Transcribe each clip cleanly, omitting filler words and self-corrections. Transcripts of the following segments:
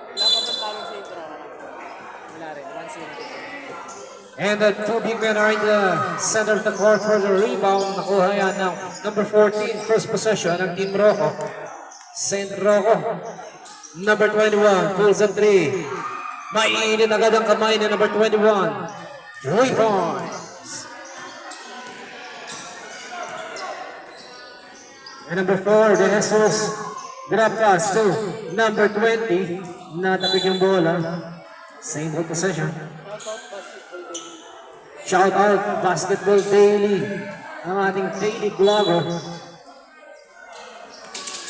Wala pa ba talo sa intro? Wala rin. 1-0. And the two big men are in the center of the court for the rebound. Nakuha yan ng number 14, first possession ng Team Rocco. Saint Rocco. Number 21, pulls a 3. Mainit agad ang kamay ni number 21. 3 points. And number 4, De Jesus. Drop pass to number 20. Natapik yung bola. Same ball possession. Shout out Basketball Daily. Ang ating daily blogger.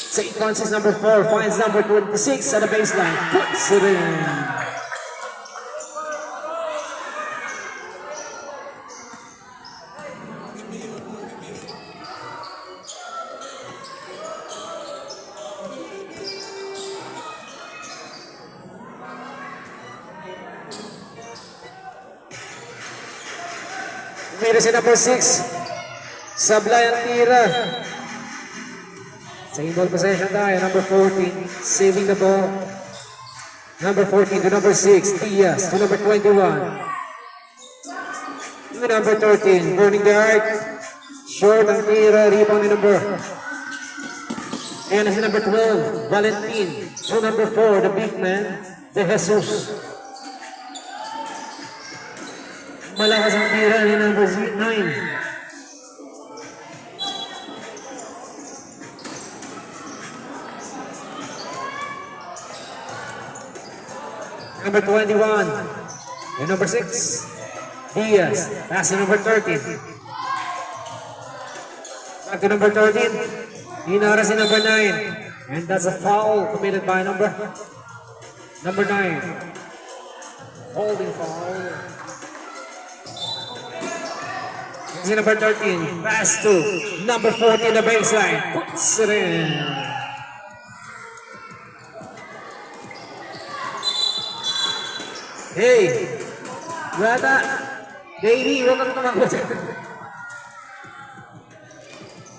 St. Francis number 4 finds number 26 at the baseline. Puts it in. Mira si number 6. Sablay ang tira. Same ball possession tayo. Number 14. Saving the ball. Number 14 to number 6. Diaz to number 21. To number 13. Burning the arc. Short ang tira. Rebound ni number. And si number 12. Valentin. To number 4. The big man. De Jesus. Malakas ang tira ni number 9. Number 21. And number 6. Diaz. Pass to number 13. Back to number 13. Hinara si number 9. And that's a foul committed by number 9. Holding foul. Si number 13, pass to number 14, the baseline. Puts it in. Hey, bata, baby, huwag kang tumakbo dyan.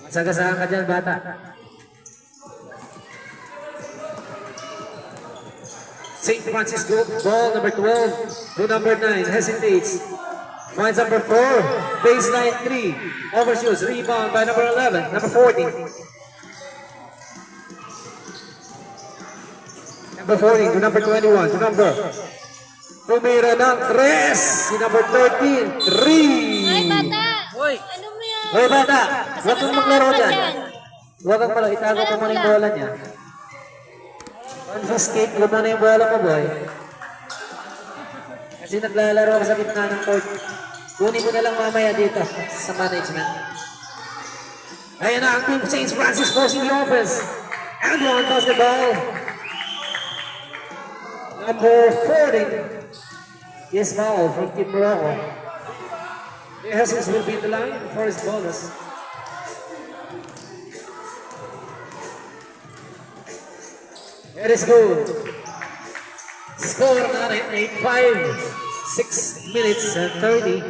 Masagasaan ka dyan, bata. St. Francisco, ball number 12 to number 9, hesitates. Finds number 4, baseline 3, overshoots, rebound by number 11, number 40. Number 40 to number 21, to number. Tumira ng 3, si number 13, 3. Ay, bata! Hoy! Ano mo yan? Hoy bata, huwag kang maglaro dyan. dyan. Huwag kang pala, itago ko muna yung bola niya. Confiscate mo muna yung bola ko, boy. Kasi naglalaro ka sa gitna ng court. Kunin mo na lang mamaya dito sa management. Ayan na ang team St. Francis forcing the offense. And one basketball. Number 40 is foul from Team Morocco. Jesus will be in the line for his bonus. It is good. Score na 8-5. 6 minutes and 30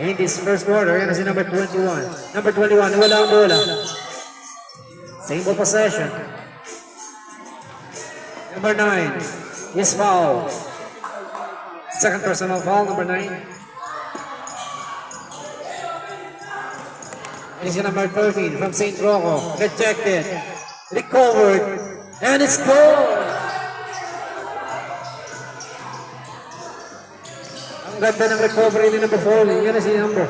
in this first quarter. Yan na si number 21. Number 21, wala ang bola. Same ball possession. Number 9 is foul. Second personal foul, number 9. And si number 13 from St. Rocco. Rejected. Recovered. And it's goal! Ang ganda ng recovery ni number 4. Yan na si number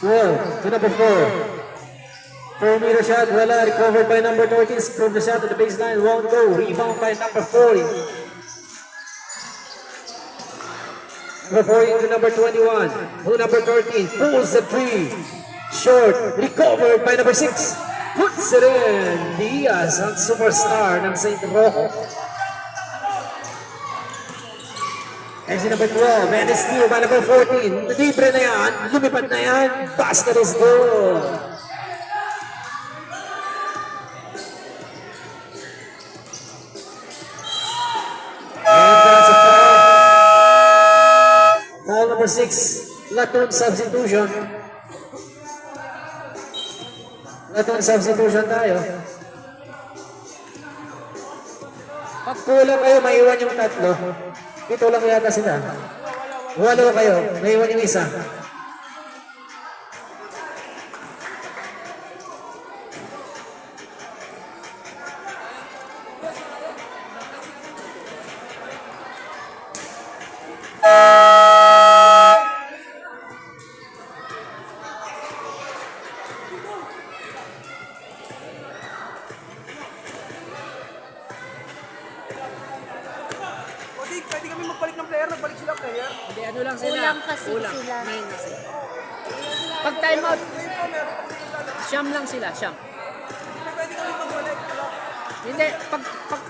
12 to number 4. 4-meter shot, wala. Recovered by number 13. From the shot to the baseline, won't go. Rebound by number 40. Number 40 to number 21. To number 13. Pulls the 3. Short. Recovered by number 6. Puts it in. Diaz, ang superstar ng St. Rocco. And si number 12, and it's steal by number 14. Libre na yan, lumipad na yan. Basket is good. And that's a foul. Foul number 6, Laton substitution. Laton substitution tayo. Pag kulang kayo, maiwan yung tatlo. Dito lang yata sila. 8 kayo, maiwan yung isa. Kasi pwede kami magpalit ng player, nagbalik sila player. Hindi, ano lang sila. Kulang kasi Kulang. sila. 9 kasi. Pag time out, Ngayon po, meron kami naglalaro. siyam lang sila, siyam. Hindi pwede kami magbalik. Wala. Hindi,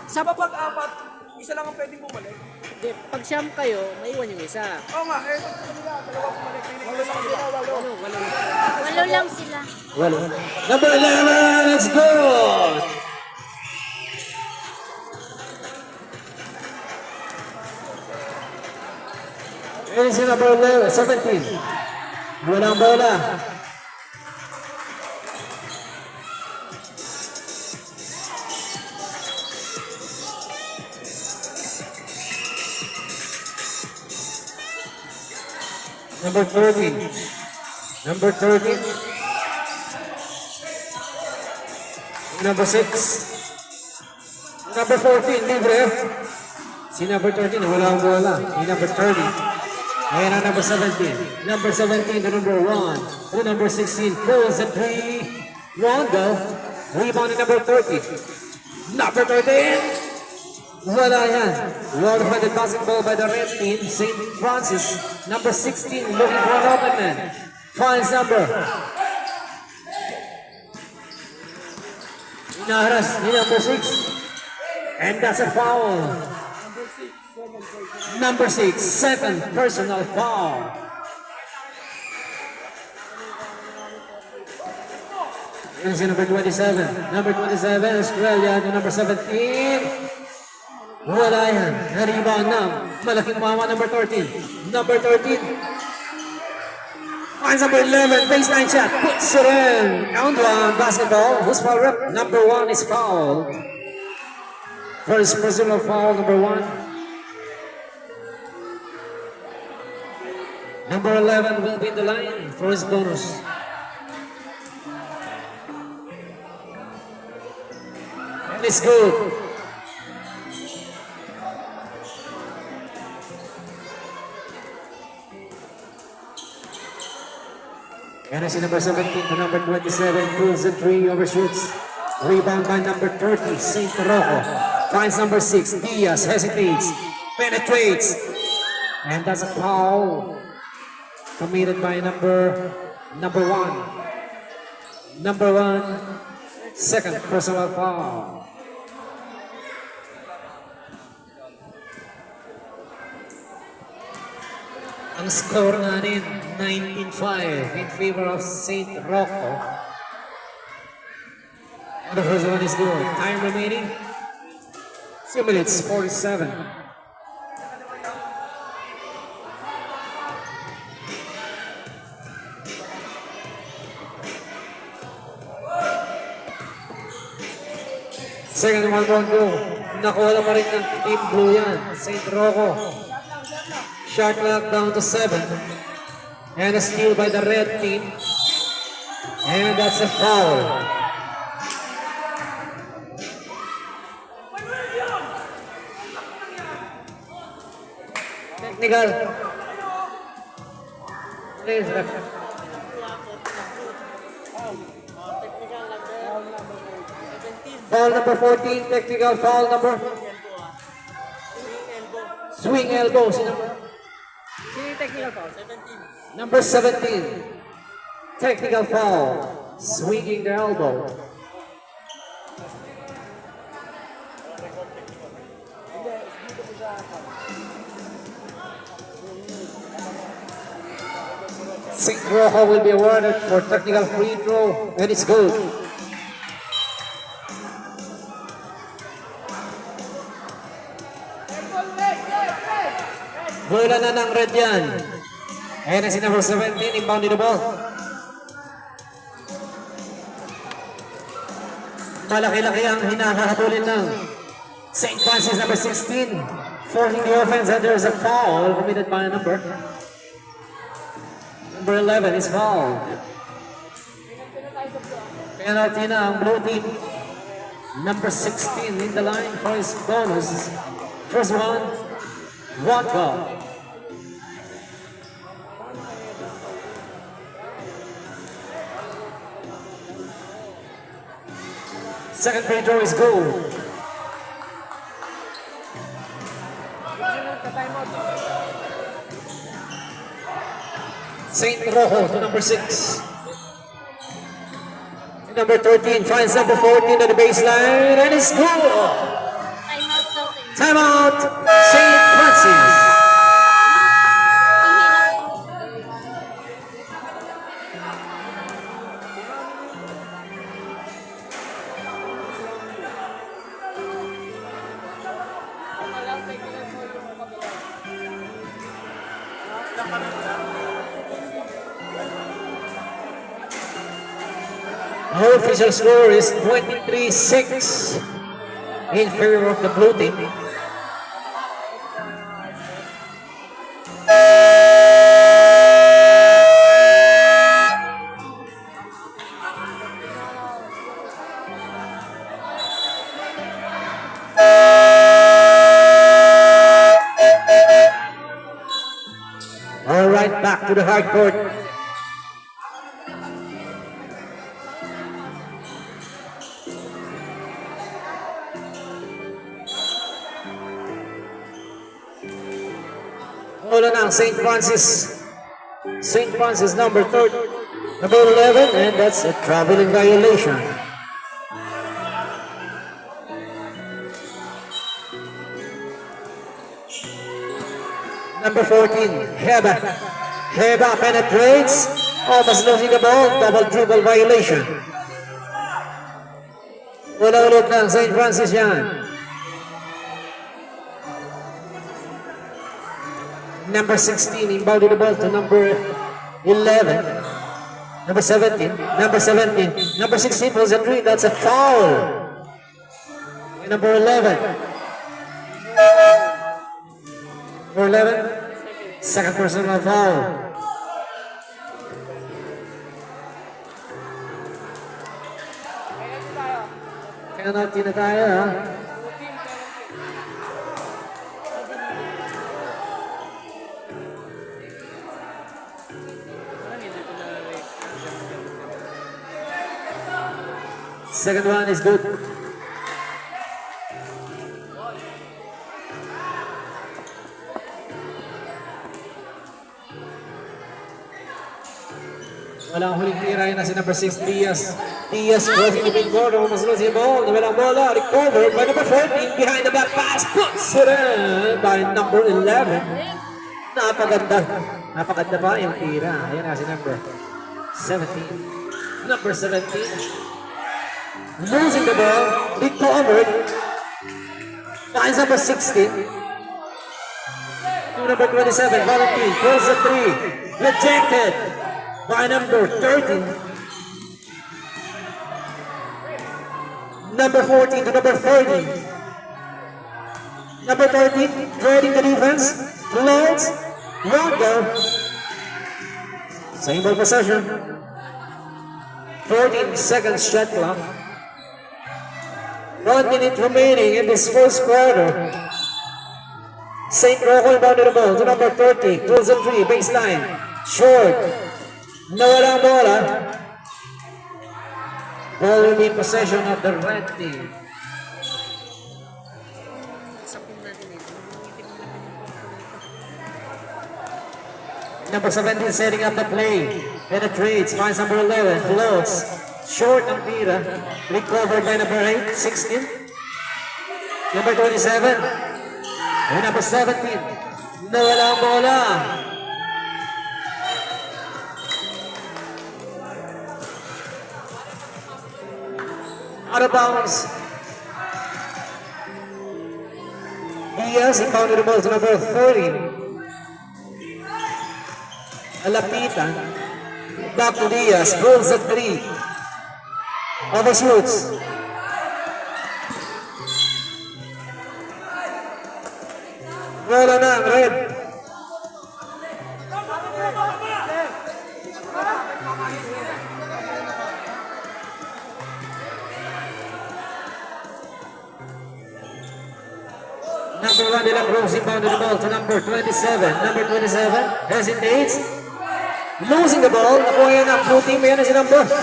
Sa papag-apat, isa lang ang pwedeng bumalik. hindi, pag siyam kayo, maiwan yung isa. Oo nga, eh, pag kanila, dalawa bumalik. Walo lang sila, walo. Walo. Walo lang sila. Well, number 11, let's go! It is number 11, 17. Walang bola. Number 13. Number 13. Number 6. Number 14, libre. Si number 13, wala ang bola. Si number 30. Ayan ang number 17. Number 17 to number 1. To number 16, pulls the 3. One go. Rebound to number 30. Number 13. Wala yan. Well-defended basketball by the red team. St. Francis, number 16, looking for an open man. Finds number. Inaharas ni number 6. And that's a foul. Number 6, second personal foul. Here's number 27. Number 27, Australia to number 17. Wala yan. Na-rebound na. Malaking mama, number 13. Number 13. Finds number 11. Baseline shot. Puts it in. Round 1. Basketball. Who's foul rep? Number 1 is fouled. First personal foul, number 1. Number 11 will be in the line for his bonus. And it's good. And I see number 17 to number 27, pulls the 3, overshoots. Rebound by number 30, St. Rocco. Finds number 6, Diaz, hesitates, penetrates. And that's a foul committed by number 1. Number 1, second personal foul. Ang score natin, 19-5 in favor of St. Rocco. And the first one is good. Time remaining, 2 minutes, 47. Second one won't go. Nakuha pa rin ng Team Blue yan. St. Rocco. Shot clock down to 7. And a steal by the red team. And that's a foul. Technical. Please, ref. Foul number 14, technical foul number. Swing elbow. Sino? Sino yung technical foul? 17. Number 17, technical foul, swinging the elbow. St. Rocco will be awarded for technical free throw, and it's good. Bola na ng red yan. Ayan na si number 17, inbounded the ball. Malaki-laki ang hinahabulin ng St. Francis, number 16, forcing the offense, and there's a foul committed by a number. Number 11 is fouled. Penalty na ang blue team. Number 16 in the line for his bonus. First one goal. Second free throw is goal. Saint Rojo to number 6. Number 13 finds number 14 at the baseline and it's goal. Timeout, St. Francis. Our official score is 23-6 in favor of the blue team. All right, back to the hard court. Wala ng St. Francis. St. Francis number 11, and that's a traveling violation. Number 14, Heba. Heba penetrates, almost losing the ball, double dribble violation. Wala ulit ng St. Francis yan. Number 16 inbounded the ball to number 11. Number 17. Number 17. Number 16 pulls a three. That's a foul. And number 11. Number 11. Second personal foul. Penalty na tayo, ha? Second one is good. Walang huling tira yun na si number 6, Diaz. Diaz crossing the mid-court, almost losing the ball. Walang bola, recovered by number 14. Behind the back pass, puts it in by number 11. Napaganda. Napaganda pa yung tira. Ayan na si number 17. Number 17. Losing the ball, recovered, finds number 16, to number 27, Valentin, pulls the three, rejected by number 13, number 14 to number 30, number 13, trading the defense, floats, Rondo, same ball possession, 14 seconds shot clock. 1 minute remaining in this first quarter. St. Rojo inbounded the ball to number 30. Pulls a three, baseline. Short. Nawala ang bola. Ball will be in possession of the red team. Number 17 setting up the play. Penetrates, finds number 11. Floats. Short ang tira. Recovered by number 8, 16. Number 27. And number 17. Nawala ang bola. Out of bounds. Diaz, he counted the ball to number 30. Alapitan. Back to Diaz. Goals at 3. Overshoots. Bola na, red. Number 1 nila Cruz inbounded the ball to number 27. Number 27 hesitates. Losing the ball. Nakuha yan ang blue team. Yan na si number 40.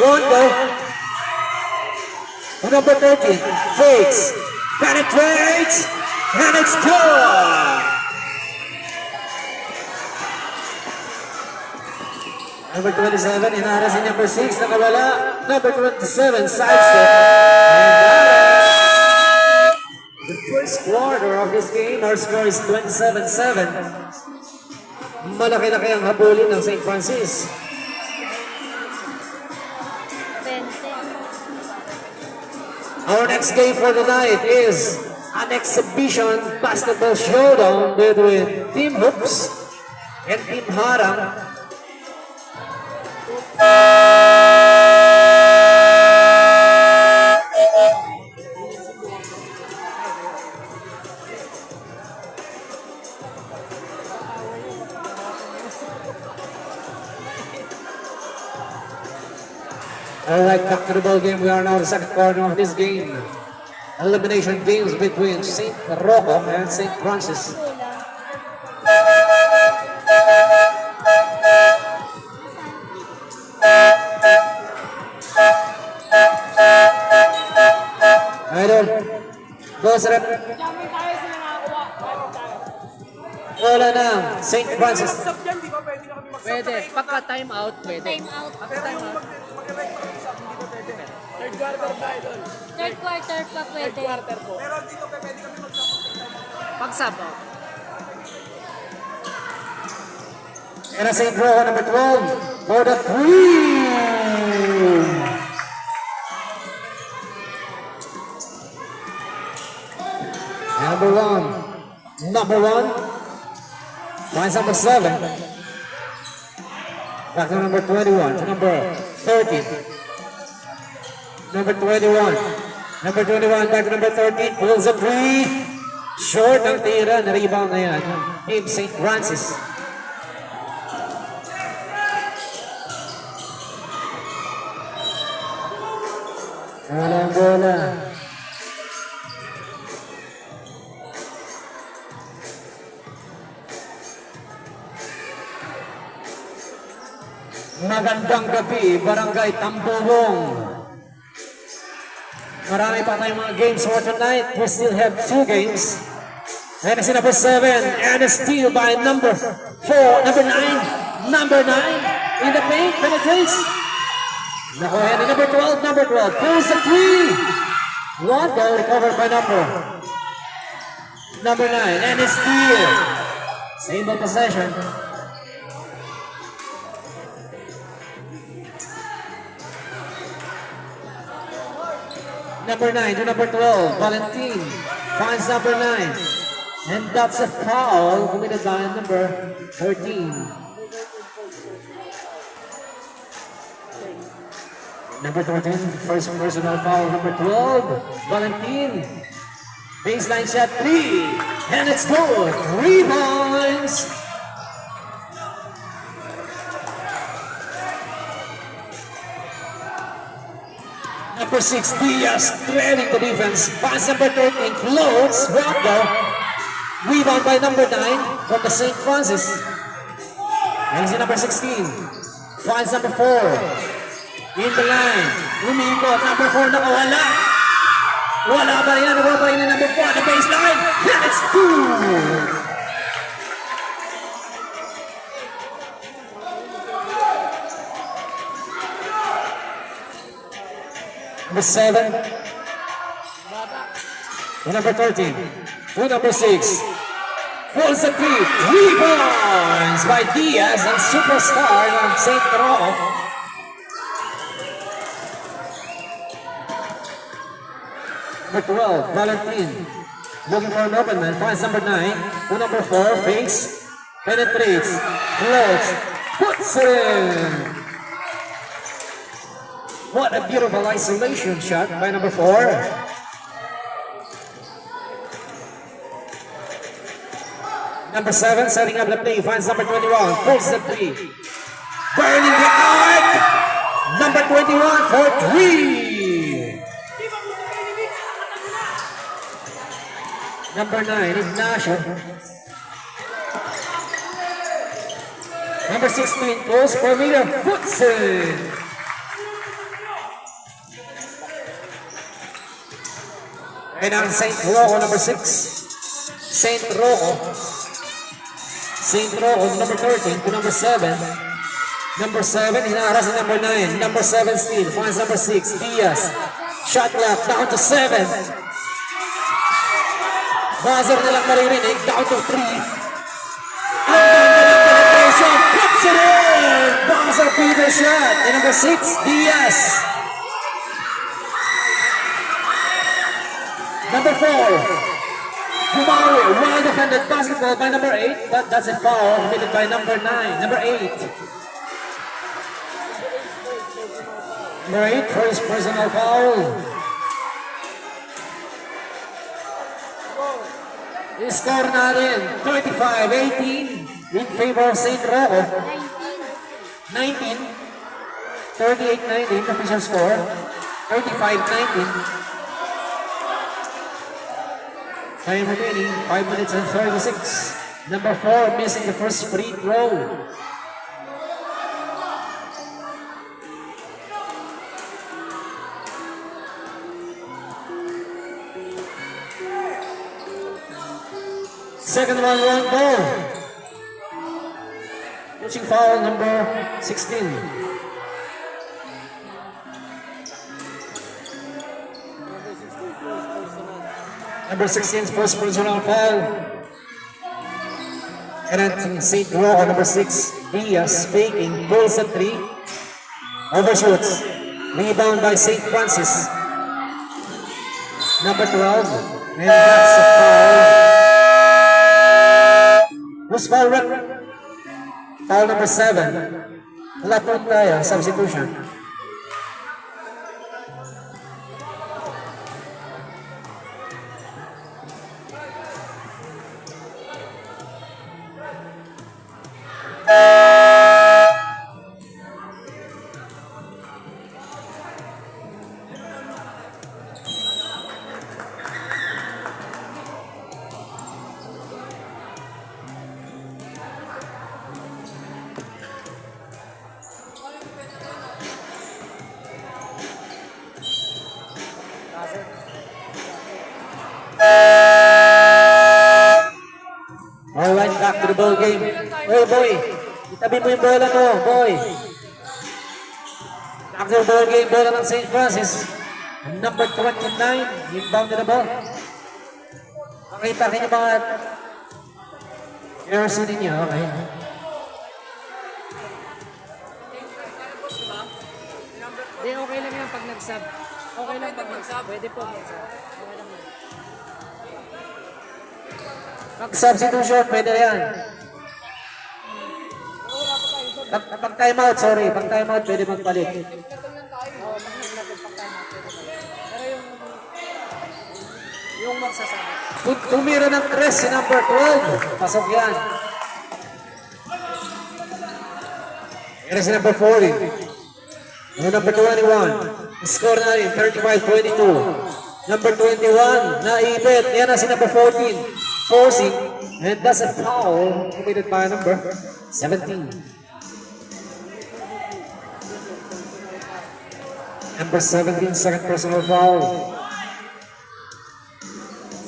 Rondo. To number 13. Fakes. Penetrates. And it's good. Number 27. Inara si number 6. Nakawala. Number 27. Sidestep. And the first quarter of this game, our score is 27-7. Malaki-laki ang habulin ng St. Francis. 20. Our next game for tonight is an exhibition basketball showdown between Team Hoops and Team Harang. Alright, back to the ball game. We are now in the second quarter of this game. Elimination games between St. Rocco and St. Francis. Idol, boss rep. Jamming tayo sila nakakuha. Jamming tayo. Wala na, St. Francis. Mag-sub dyan, di ba? Pwede na kami mag-sub. Pwede. Pagka time out, pwede. Time out. Pero yung mag-direct pa kami sa akin, hindi na pwede. Third quarter tayo doon. Third quarter pa Third pwede. quarter po. Pero dito pwede kami mag-sub. Pag sub out. And a St. Rocco number 12 for the three. Number 1. Number 1. Finds number 7. Back to number 21. To number 13. Number 21. Number 21 back to number 13. Pulls a three. Short ang tira. Na-rebound na yan. Team St. Francis. Walang bola. Magandang gabi, Barangay Tambulong. Marami pa tayong mga games for tonight. We still have 2 games. And it's number 7, and a steal by number 4, number 9, number 9 in the paint, penetrates. Nakuha ni number 12, pulls the 3. One ball recovered by number 9, and a steal. Same ball possession. Number 9 to number 12, Valentin finds number 9. And that's a foul committed by number 13. Number 13, first personal foul. Number 12, Valentin. Baseline shot 3. And it's good. Rebounds. Number 6, Diaz, trailing the defense. Pass number 13, floats, Rondo. Rebound by number 9 from the St. Francis. And si number 16, finds number 4. In the line, umikot, number 4 nakawala. Wala ba yan? Wala ba yan number 4, the baseline. And it's good. Number 7, to number 13, to number 6, pulls the three, rebounds by Diaz and superstar ng St. Rocco. Number 12, Valentin, looking for an open man, finds number 9, to number 4, fakes, penetrates, floats, puts it in. What a beautiful isolation shot by number 4. Number 7, setting up the play, finds number 21, pulls the 3. Burning the arc! Number 21 for 3. Number 9, Ignacio. Number 16, pulls for Miller, puts it. And ang Saint Rocco, number 6. Saint Rocco, number 13 to number 7. Number 7, hinaharas ni number 9. Number 7 still, finds number 6, Diaz. Shot clock, down to 7. Buzzer nilang maririnig, down to 3. Ang ganda ng penetration, puts it in! Buzzer beater shot. And number 6, Diaz. Number 4, Kumawi, well defended basketball by number 8, but that's a foul committed by number 9, number 8. Number 8, first personal foul. I-score natin, 35-18 in favor of St. Rocco. 19. 38-19, official score. 35-19. Time remaining, 5 minutes and 36. Number 4 missing the first free throw. Second one, wrong ball. Pitching foul number 16. Number 16's first personal foul. And then St. Rocco, number 6, Diaz, faking, pulls a 3, overshoots. Rebound by St. Francis. Number 12, and that's a foul. Who's foul? Foul number 7. Wala po tayo, substitution. Alright, back to the ball game. Oh boy, itabi mo yung bola mo, boy. Back to the ball game, bola ng St. Francis. Number 29, inbound na ball. Makita kayo mga jersey ninyo, okay? Hindi, okay lang yan pag nag-sub. Okay lang pag nag-sub. Pwede po mag-sub. Okay lang yan. Substitution, pwede yan. Pag time out, sorry. Pag time out, pwede magpalit. Yung magsasabi. Tumira ng 3 si number 12. Pasok yan. Yan si number 40. Yung number 21. Score na rin, 35-22. Number 21, naibit. Yan na si number 14. Forcing. And that's a foul committed by number 17. Number 17, second personal foul.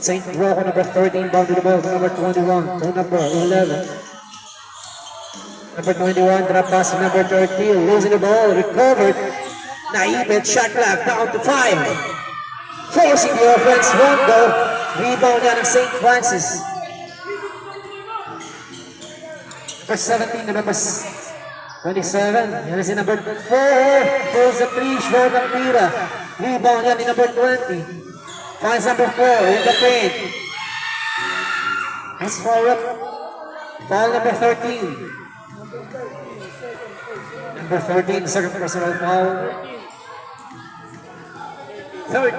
St. Rocco, number 13, bounded the ball to number 21, to number 11. Number 21, drop pass to number 13, losing the ball, recovered. Naibit, shot clock, down to 5. Forcing the offense, one goal. Rebound yan ng St. Francis. Number 17, number 27, yan si number 4. Pulls the 3, short ang tira. Rebound yan ni number 20. Finds number 4 in the paint. That's forward. Foul number 13. Number 13, second personal foul. Third.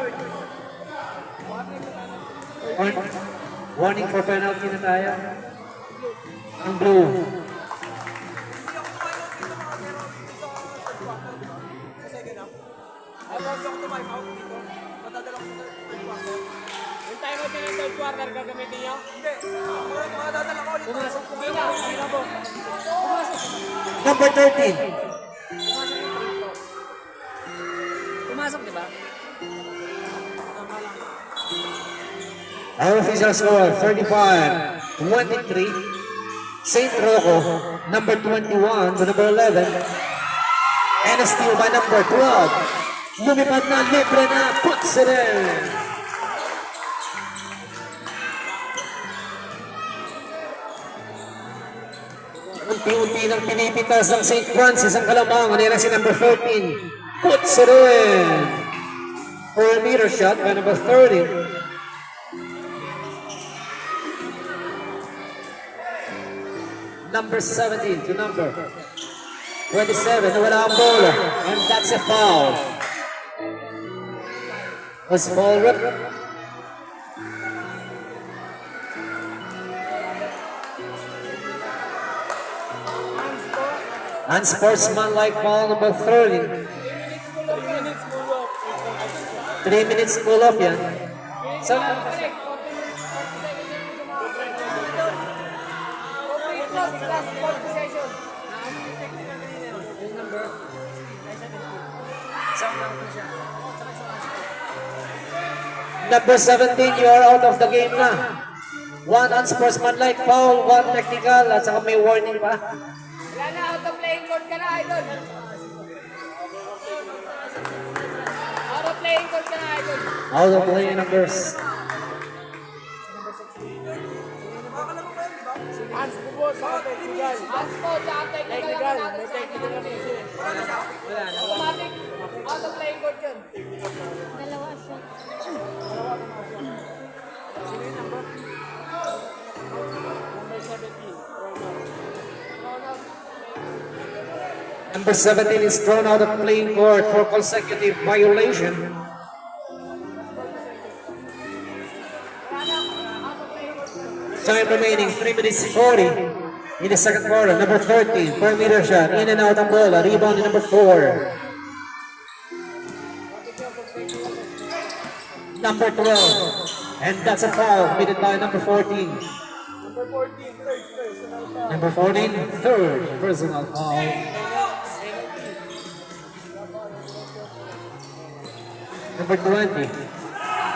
Warning for penalty na tayo. Ang blue. Hindi ako tumayo dito mga pero dito sa third quarter, di ba? Sa second half. Ay, bago ako tumayo out dito. Matadala ko sa third quarter. Yung time out ng third quarter, gagamitin nyo? Hindi. Mga dadala ko ulit. Pumasok po kayo. Hindi na po. Pumasok. Number 13. Pumasok, di ba? Our official score, 35-23. St. Rocco, number 21 to number 11. And a steal by number 12. Lumipad na, libre na, puts it in. Unti-unti nang pinipitas ng St. Francis ang Kalamangan. Yan ang si number 14. Puts it in. For a meter shot by number 30. Number 17 to number 27. Nawala ang bola. And that's a foul. Was ball rip. Unsportsmanlike foul number 30. 3 minutes cool off yan. So, number 17, you are out of the game na. 1 unsportsmanlike foul, 1 technical, at saka may warning pa. Wala na, out of playing court ka na, idol. Out of playing court ka na, idol. Out of play numbers. Hans po po, sa technical. Hans po, sa technical. May technical na issue. Wala na. Automatic. Out of playing court yun. Dalawa siya. Sino yung number? Number 17. Number 17 is thrown out of playing court for consecutive violation. Time remaining 3 minutes 40 in the second quarter. Number 13, per meter shot, in and out ang bola. Rebound in number 4. Number 12, and that's a foul committed by number 14. Number 14, third personal foul. Number 20,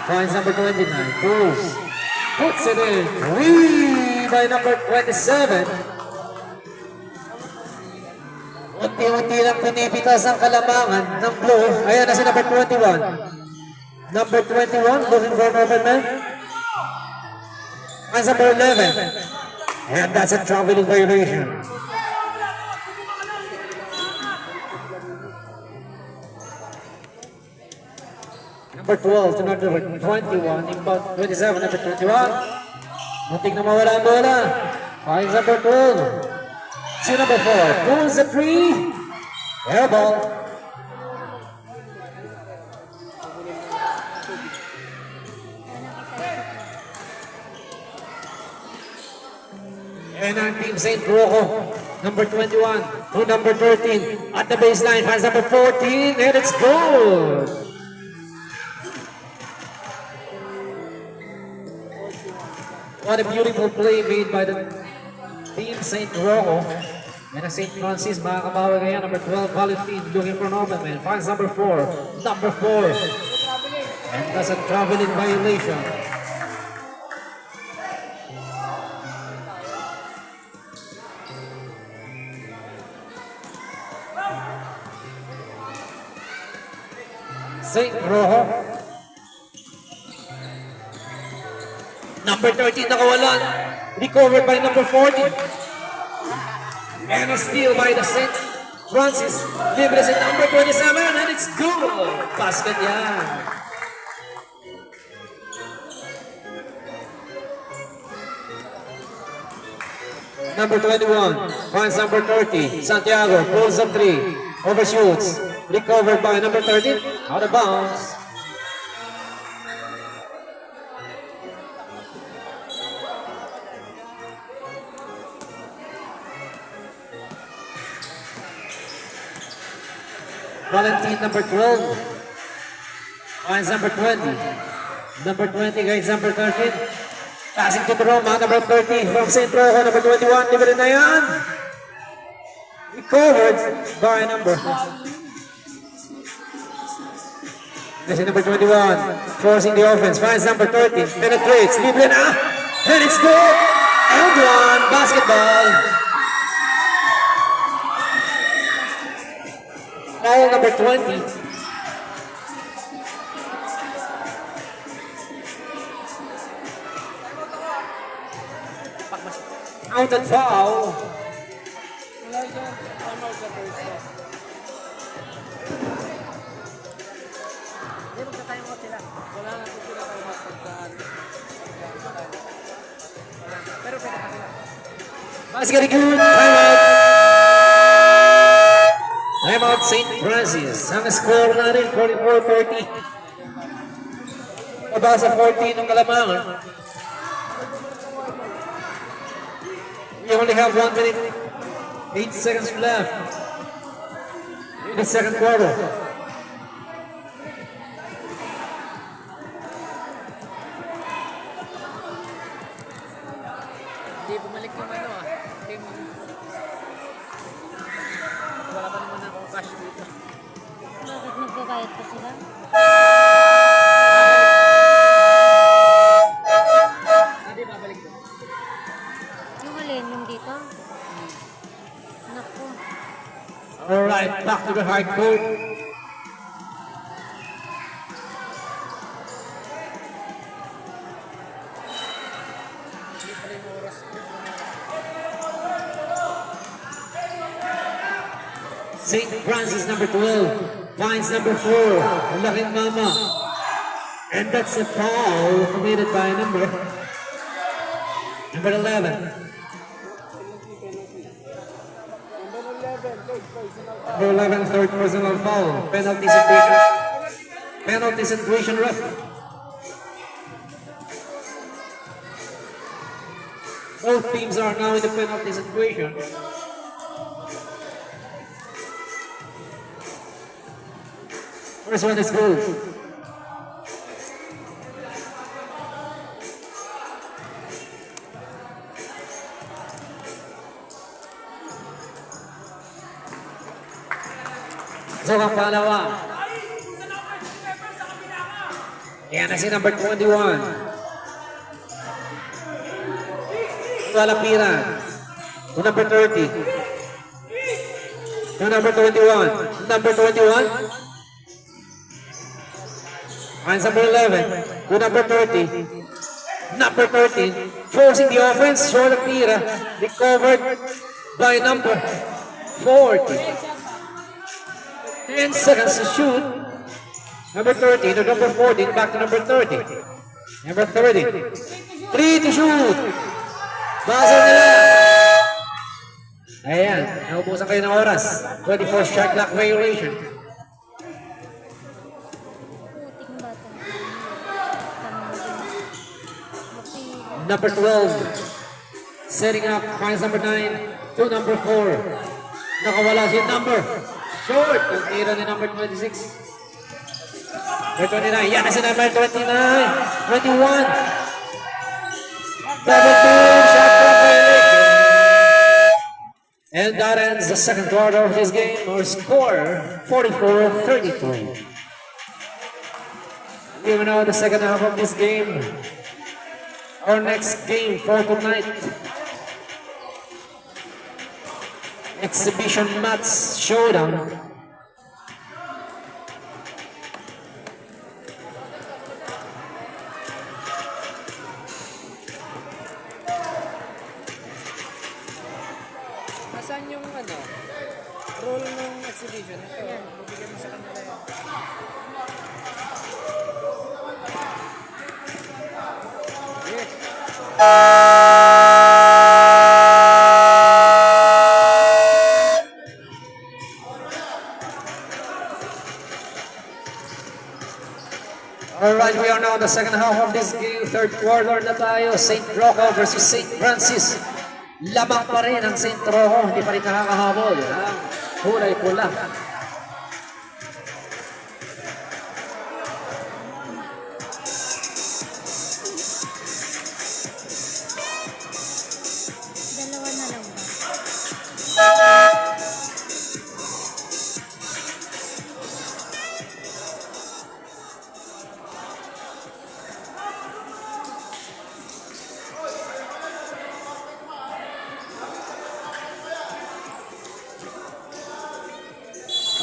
finds number 29, pulls, puts it in, 3 by number 27. Unti-unti lang pinipitas ang Kalamangan ng blue. Ayan na si number 21. Number 21, looking for an open man. And number 11. And that's a traveling violation. Number 12 to number 21. Inbound 27, number 21. Muntik na mawala ang bola. Finds number 12. Si number 4. Pulls the 3. Air ball. And ang team St. Rocco, number 21 to number 13 at the baseline, finds number 14, and it's good. What a beautiful play made by the team St. Rocco. And ang St. Francis, makakabawi kaya, number 12, Valentin, looking for an open man, finds number 4, and that's a traveling violation. St. Rocco. Number 13 nakawalan. Recovered by number 14. And a steal by the St. Francis. Libre si number 27 and it's good. Basket yan. Number 21 finds number 30. Santiago pulls up 3. Overshoots. Recovered by number 13. Out of bounds. Valentine, number 12. Finds number 20. Number 20 guides number 13. Passing to the Roma, number 30 from St. Rojo, number 21. Libre na yan. Recovered by number. This is number 21. Forcing the offense. Finds number 13. Penetrates. Libre na. And it's good. And one. Basketball. Foul number 20. Counted foul. Wala siya. Tama sa first half. Hindi, magka-time out sila. Wala na po sila time out pagka. Pero pwede pa sila. Basket good. Time out. Time out St. Francis. Ang score natin 44-30. Pabasa 14 ng Kalamangan. We only have 1 minute, 8 seconds left in the second quarter. Hindi bumalik yung ano team. Wala pa naman akong cash dito. Bakit nagbabayad pa sila? Hindi, babalik ko. Yung alin, yung dito? Naku. All right, back to the high court. St. Francis number 12 finds number 4, Laking Mama. And that's a foul committed by number 11. Number 11, third personal foul. Penalty situation ref. Both teams are now in the penalty situation. First one is good. So ang pangalawa. Yan na si number 21. Walapiran. To number 30. To number 21. Number 21. Finds number 11. To number 30. Number 13. Forcing the offense. Walapiran. Recovered by number 40. 10 seconds to shoot. Number 30 to number 14. Back to number 30. Number 30. 3 to shoot. Buzzer nila. Ayan. Naubusan kayo ng oras. 24 shot clock violation. Puting bata. Number 12. Setting up. Finds number 9 to number 4. Nakawala si number. Short. Ang tira ni number 26. Number 29. Yan na si number 29. 21. Double boom. Shot clock violation. And that ends the second quarter of this game. Our score 44-33. Even now the second half of this game. Our next game for tonight. Exhibition match showdown. Nasaan yung ano? Role ng exhibition? Ito, bibigyan mo sa kanila yun. Alright, we are now in the second half of this game. Third quarter na tayo. St. Rocco versus St. Francis. Lamang pa rin ang St. Rocco. Hindi pa rin nakakahabol. Ang kulay pula.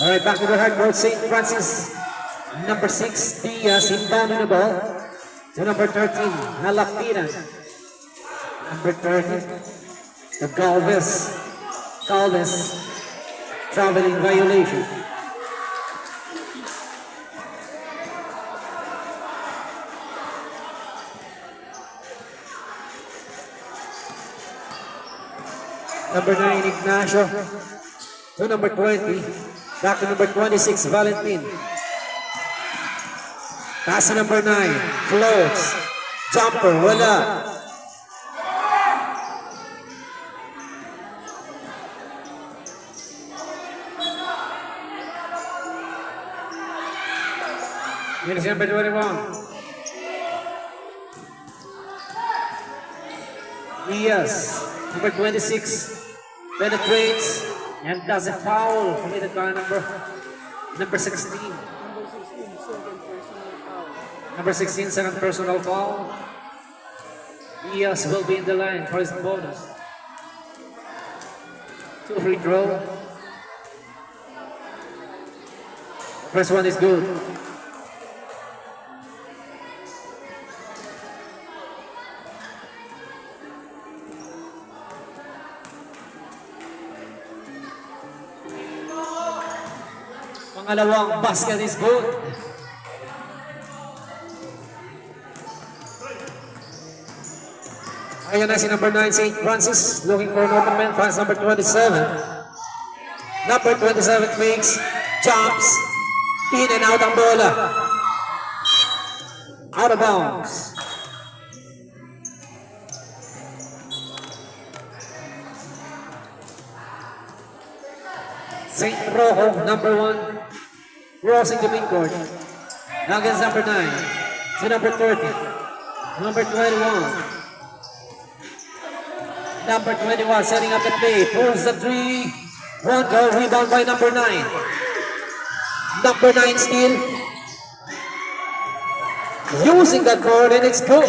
Alright, back to the hardboard. St. Francis, number 6, Diaz, inbound on the ball. To number 13, Nalapitan. Number 30, the Galvez. Traveling violation. Number 9, Ignacio. To number 20, back to number 26, Valentin. Pass to number 9, floats. Jumper, wala. Here's number 21. Diaz, number 26, penetrates and does a foul committed by number 16. Number 16, second personal foul. Diaz will be in the line for his bonus. 2 free throw. First one is good. Pangalawang basket is good. Ayan na si number 9, St. Francis, looking for an open man. Finds number 27. Number 27 fakes, jumps, in and out ang bola. Out of bounds. St. Rojo, number 1, crossing the midcourt. Against number 9, to number 30, number 21. Number 21 setting up the play, pulls the 3, one go, rebound by number 9. Number 9 still using that board and it's good.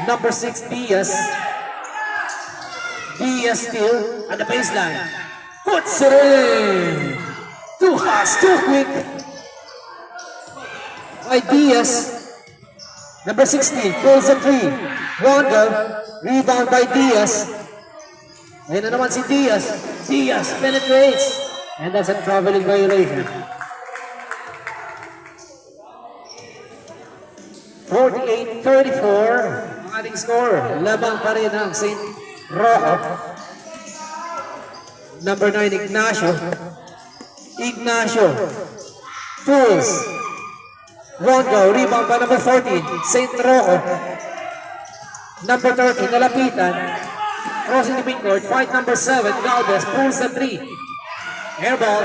Number 6, Diaz. Diaz still at the baseline. Puts it in. Too fast, too quick. By Diaz. Number 16, pulls the 3. Wonder, rebound by Diaz. Ayan na naman si Diaz. Diaz penetrates. And that's a traveling violation. 48-34. Ating score, labang pa rin ang St. Rojo. Number 9, Ignacio. Pulls. One go, rebound by number 14, St. Rojo. Number 13, Nalapitan. Crossing the midcourt, fight number 7, Galvez, pulls the 3. Air ball.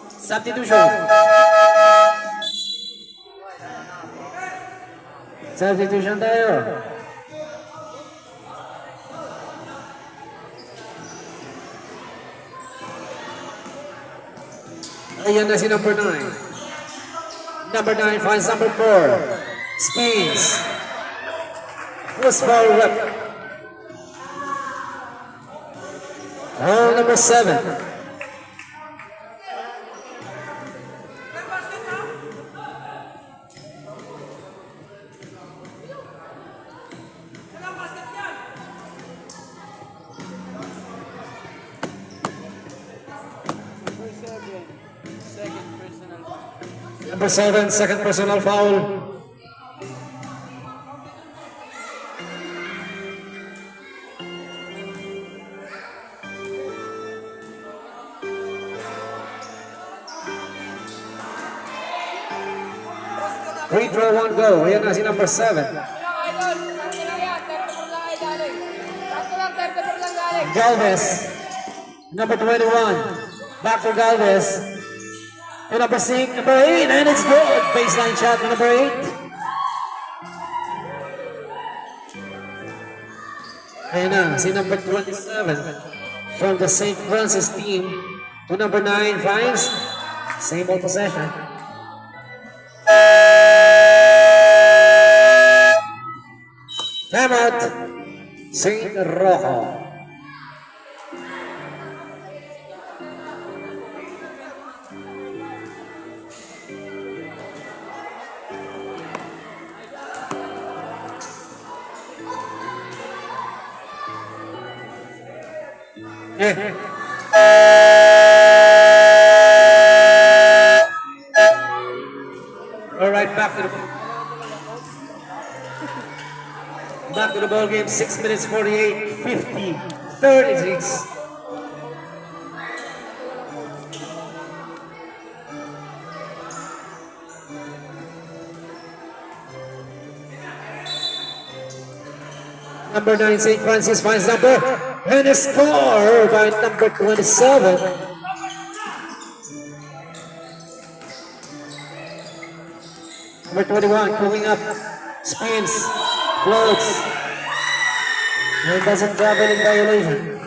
Substitution. Substitution tayo. Ayan na si number 9. Number 9 finds number 4. Spins. Was foul rep. Number 7. Number 7, second personal foul. Free throw, one go. Ayan na si number 7. Galvez. Number 21. Back to Galvez. To number 6, number 8, and it's good. Baseline shot, number 8. Ayan na, si number 27 from the St. Francis team. To number 9 finds same ball possession. 1 Time out. St. Rocco. All right, back to the ball game. 6 minutes 48, 50, 36. Number 9, St. Francis finds number and a score by number 27. Number 21 pulling up, spins, floats, and doesn't travel in violation.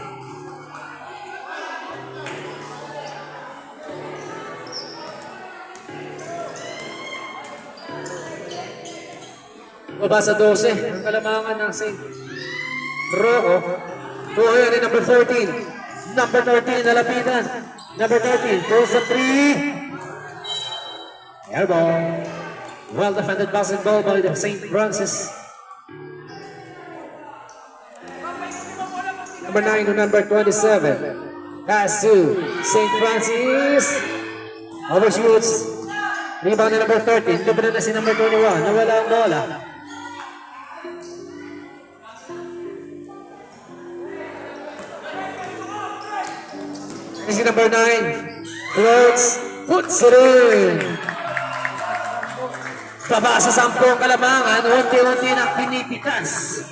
Baba sa 12, ang kalamangan ng St. Rocco. Kuha ni number 14. Number 13, nalapitan. Number 13, pulls the 3. Airball. Well defended basketball by the St. Francis. Number 9 to number 27. Pass to St. Francis. Overshoots. Rebound na number 13. Libre na si number 21. Nawala ang bola. Si number 9. Floats. Puts it in. Baba sa 10 kalamangan. Unti-unti na pinipitas.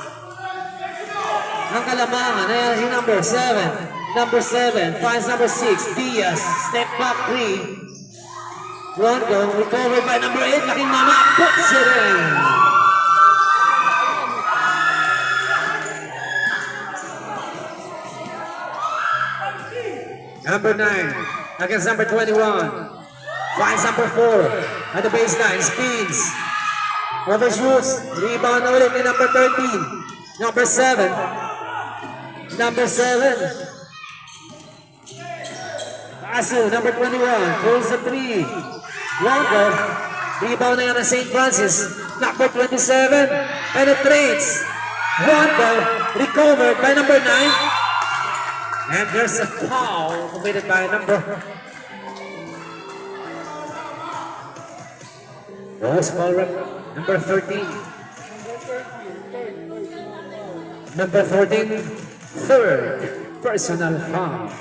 Ang kalamangan. Ayan si number 7. Number 7. Finds number 6. Diaz. Step back 3. One go. Recovered by number 8. Laking mama. Puts it in. Number 9 against number 21. Finds number 4 at the baseline. Spins. Overshoots. Rebound na ulit ni number 13. Number 7. Number 7. Pasu, number 21. Pulls the 3. One go. Rebound na yan ng St. Francis. Number 27. Penetrates. One go. Recovered by number 9. And there's a foul committed by number. Was foul number 13. Number 14, third personal foul.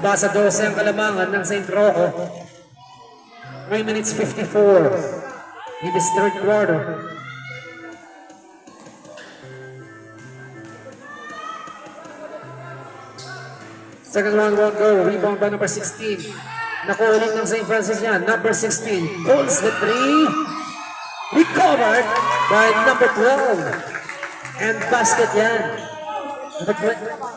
Basa 12 ang kalamangan ng St. Rocco. 3 minutes 54 in this third quarter. Second round, one go. Rebound by number 16. Nakuha ulit ng St. Francis yan. Number 16 pulls the 3. Recovered by number 12. And basket yan. Number 20.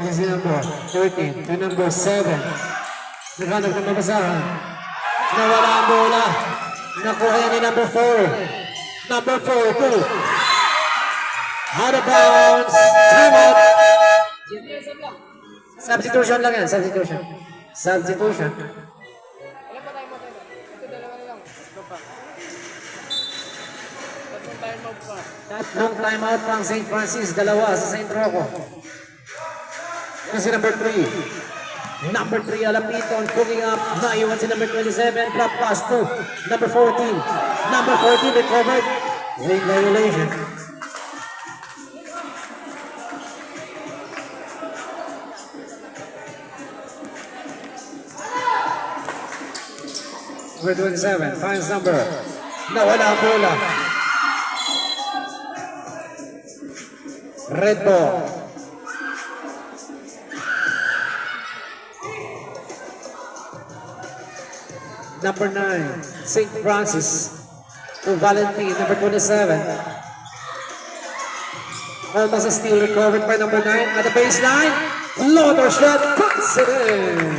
This is number 13 to number 7. Naghanap ng mabasahan. Nawala ang bola. Nakuha ni number 4. Number 4, 2. Out of bounds. Time out. Substitution lang yan. Substitution. Substitution. Ilan pa tayo mo tayo? Ito, dalawa na lang. Ito pa. Tatlong time out pa. Tatlong time out pang St. Francis. Dalawa sa St. Rocco. Kasi number 3. Number 3, Alapiton, pulling up. Naiwan si number 27. Drop pass to number 14. Number 14 recovered. Late violation. Number 27 finds number. Nawala ang bola. Red ball. Number 9, St. Francis. to Valentin, number 27. Almost a steal recovered by number 9 at the baseline. Floater shot, puts it in.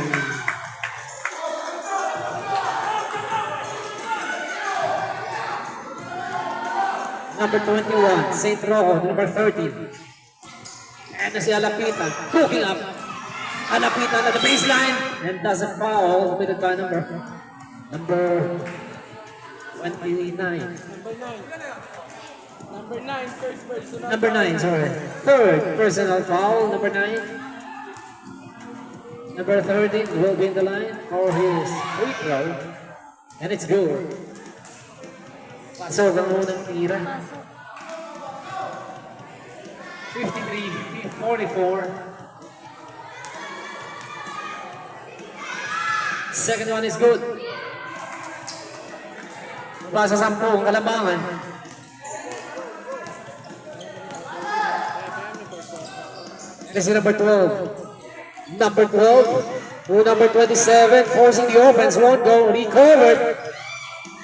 Number 21, St. Rocco, number 13. And si Alapitan, cooking up. Alapitan at the baseline and does a foul with the number 29. Number 9, first personal. Number 9, sorry. Third personal foul, number 9. Number 13 will be in the line for his free throw. And it's good. Pasok ang unang tira. Pasok. 53-44. Second one is good. Basa 10 ang Kalamangan. This is number 12. Number 12. Who number 27 forcing the offense won't go. Recovered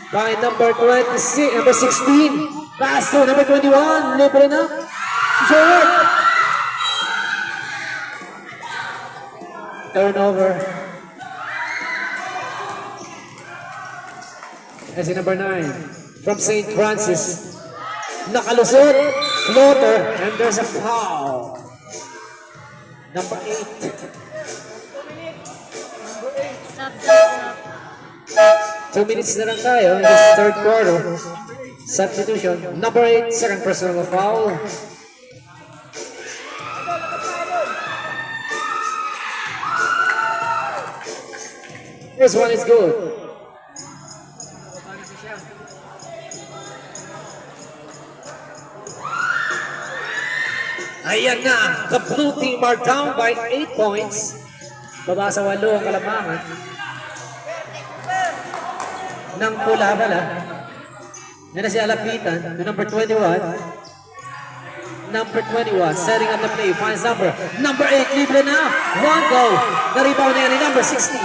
by number 26, number 16. Pass to number 21. Libre na. Short. Turnover. This is number 9 from St. Francis. Nakalusot. Floater. And there's a foul. Number 8. Sub, sub. 2 minutes na lang tayo in this third quarter. Substitution. Number 8, second personal foul. This one is good. Ayan na. The blue team are down by 8 points. Baba sa 8 ang Kalamangan. Nang pula pala. Yan na si Alapitan. To number 21. Number 21. Setting up the play. Finds number. Number 8. Libre na. One goal. Na-rebound na yan ni number 16.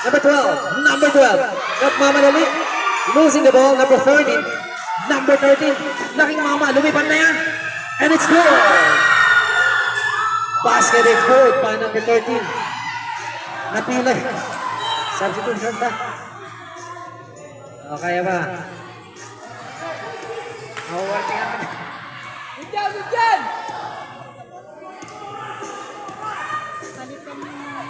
Number 12. Number 12. Nagmamadali. Losing the ball. Number 13. Number 13. Laking mama. Lumipad na yan. And it's good. Basket is good by number 13. Napila. Substitution ba? Okay ba? Mahuwarte ka na. Bigyan, bigyan! Palitan mo na.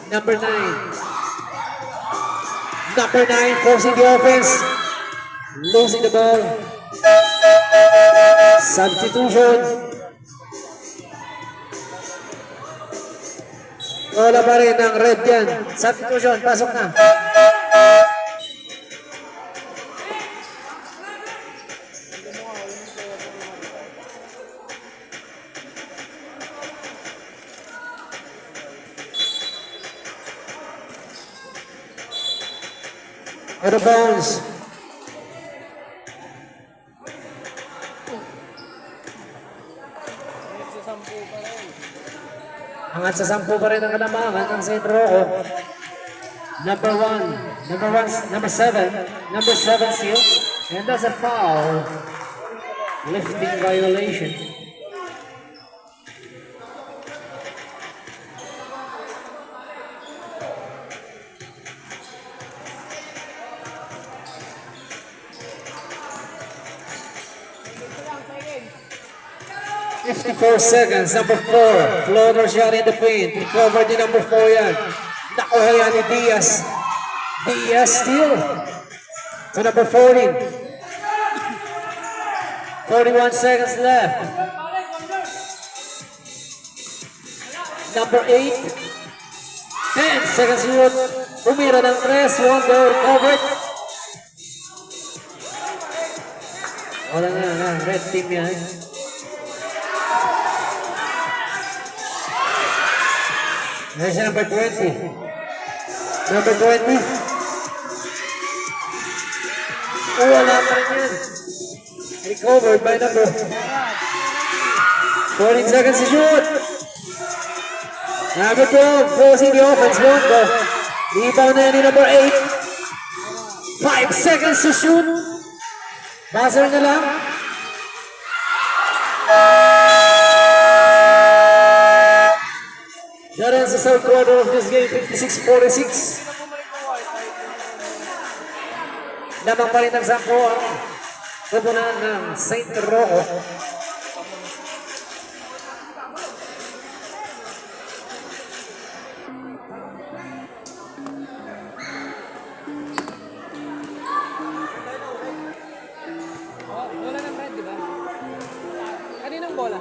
Number 9. Number 9 forcing the offense. Losing the ball. Substitution. Wala pa rin ang red yan. Substitution. Pasok na. Out of bounds. Angat sa 10 pa rin ang Kalamangan ng St. Rocco. Number 1, number 7 steal. And that's a foul. Lifting violation. Second. 54 seconds, number 4. Floater shot in the paint. Recovered ni number 4 yan. Nakuha yan ni Diaz. Diaz steal. To number 14. 41 seconds left. Number 8. 10 seconds shoot. Umira ng 3. One goal recovered. Wala na. Red team yan. There's number 20. Number 20. Wala pa rin yan. Recovered by number 14 seconds to shoot. Number 12 forcing the offense. Won't go. Rebound na yan ni number 8. 5 seconds to shoot. Buzzer na lang. That ends the third quarter of this game, 56-46. Lamang pa rin ang 10 ang koponan ng St. Rocco. Wala ng red, di ba? Kaninang bola?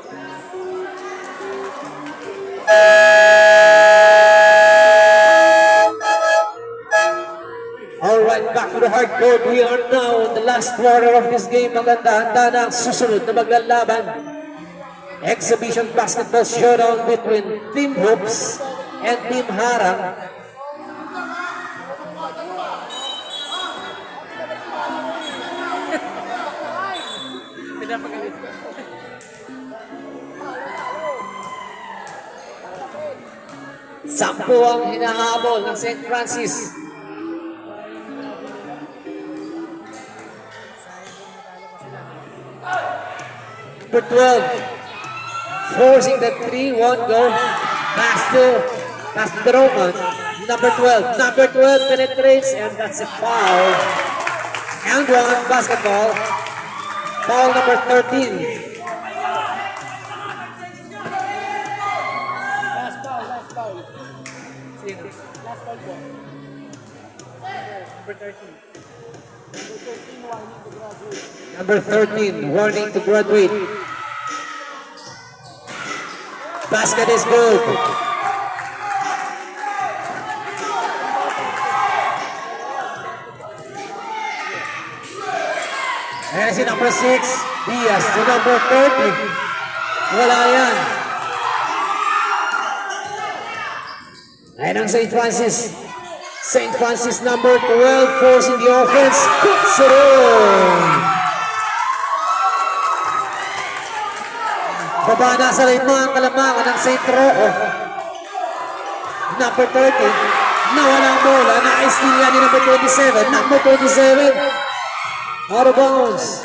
Alright, back to the hard court. We are now in the last quarter of this game. Maganda-handa na ang susunod na maglalaban. Exhibition basketball showdown between Team Hoops and Team Harang. Pinapagalit ko. Sampu ang hinahabol ng St. Francis. Number 12, forcing the 3-1 goal. Pass to the Roman. Number 12 penetrates, and that's a foul. And one basketball. Foul number 13. Last foul. Sino? Last foul po. Number 13. Number 13, warning to graduate. Number 13, warning to graduate. Basket is good. Ayan si number 6, Diaz to number 30. Wala yan. Ayan ang St. Francis. St. Francis number 12 forcing the offense. Puts it in. Baba na sa rin mga kalamangan ng St. Rocco. Number 30. Nawala ang bola. Na-steal yan ni number 27. Number 27. Out of bounds.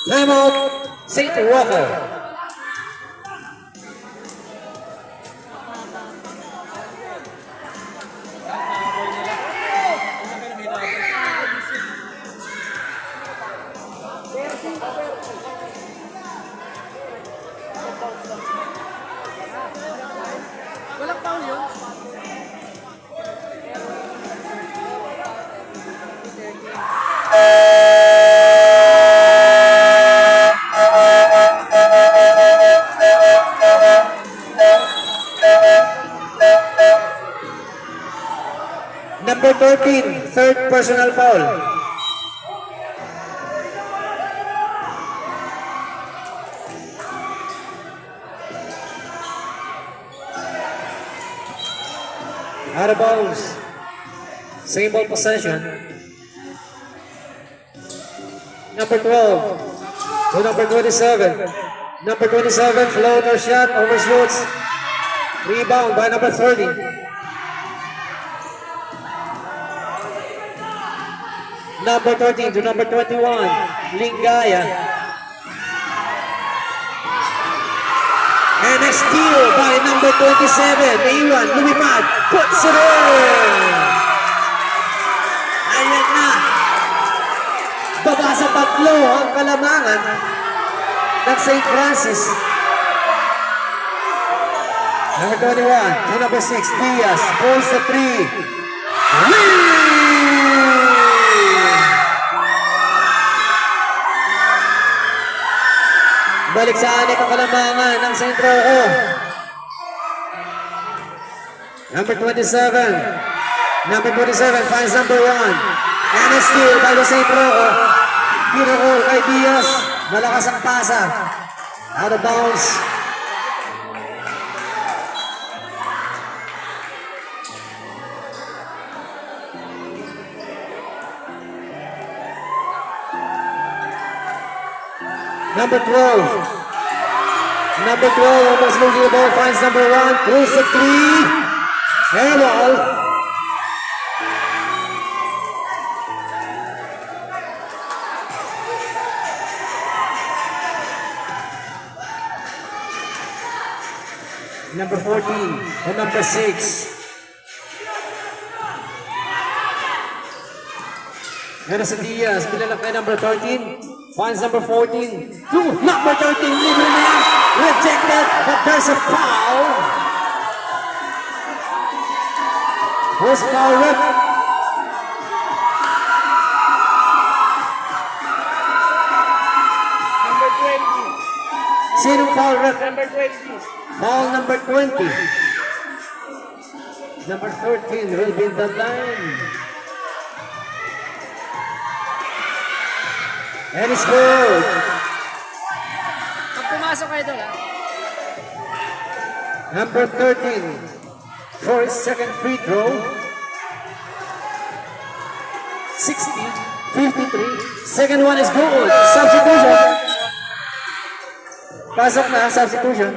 Time out. St. Rocco. Walang foul yun. Number 13, third personal foul. Out of bounds. Same ball possession. Number 12 to number 27. Number 27, floater shot, overshoots. Rebound by number 30. Number 13 to number 21, Lingaya. And a steal by number 27, Iwan lumipad, puts it in! Ayan na! Baba sa tatlo ang kalamangan ng St. Francis. Number 21 to number 6, Diaz, pulls the 3. Balik sa anik ang kalamangan ng St. Rocco. Number 27. Number 27 finds number 1. And a steal by the St. Rocco. Pinakol kay Diaz. Malakas ang pasa. Out of bounds. Number 12. Number 12 almost losing the ball, finds number 1, throws the 3. Air ball. Number 14 and number 6. Edison Diaz, pinalak kay number 13. Finds number 14. To number 13, libre na yan. Rejected, but there's a foul. Who's foul rep? Number 20. Sinong foul rep? Number 20. Foul number 20. Number 13 will be the line. And it's good. Pag pumasok kayo doon, ha? Number 13 for his second free throw. 60, 53. Second one is good. Substitution. Pasok na, substitution.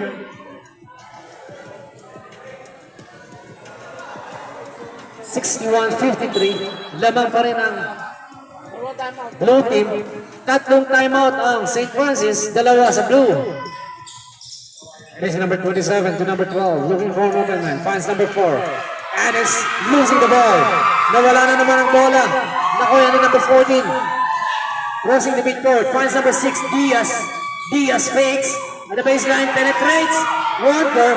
(61-53). Lamang pa rin ang Puro timeout. blue team. Tatlong timeout ang St. Francis, dalawa sa blue. This is number 27 to number 12. Looking for movement. Finds number 4. And is losing the ball. Nawala na naman ang bola. Nakuha ni number 14. Crossing the midcourt. Finds number 6, Diaz. Diaz fakes. At the baseline penetrates. Walker.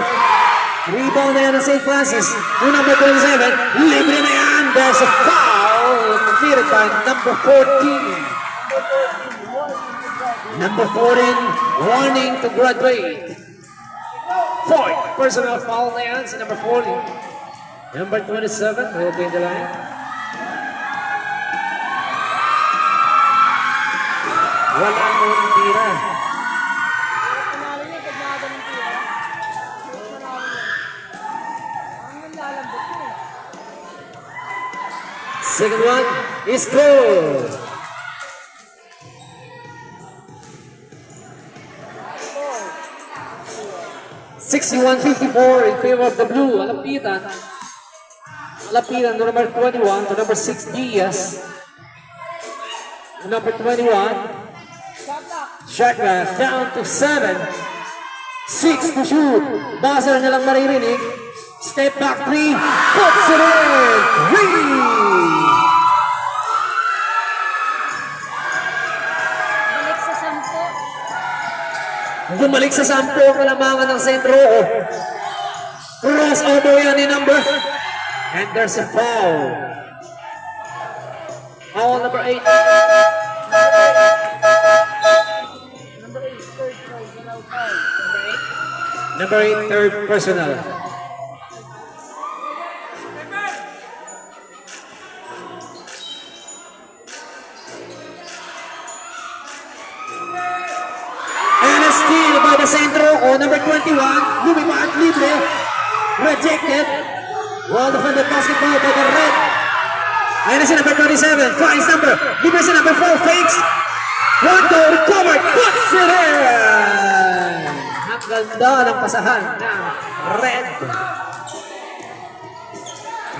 Rebound na yan ng St. Francis. Yung number 27. Libre na yan. There's a foul. Committed by number 14. Number 14. Warning to graduate. Fourth personal foul na yan si number 40. Number 27, will be in the line. Wala mo ng tira. Panalo niya pag nakagaling siya. Panalo niya. Ang lalambot ko. Second one is good. (61-54) in favor of the blue. Alapitan to number 21 to number 6, Diaz. To number 21. Shot clock down to 7. 6 to shoot. Buzzer na lang maririnig. Step back 3. Puts it in. 3. Balik sa 10. Bumalik sa 10 kalamangan ng St. Roque. Crossover yan ni number. And there's a foul. Foul number 8. Number 8, third personal foul. Number 8, third personal. And a steal by the St. Roque. Number 21, Lumipart libre. Rejected. Well defended basketball by the red. Ayan na si number 27. Finds number. Libre si number 4. Fakes. One goal recovered. Puts it in. Ang ganda ng pasahan ng red.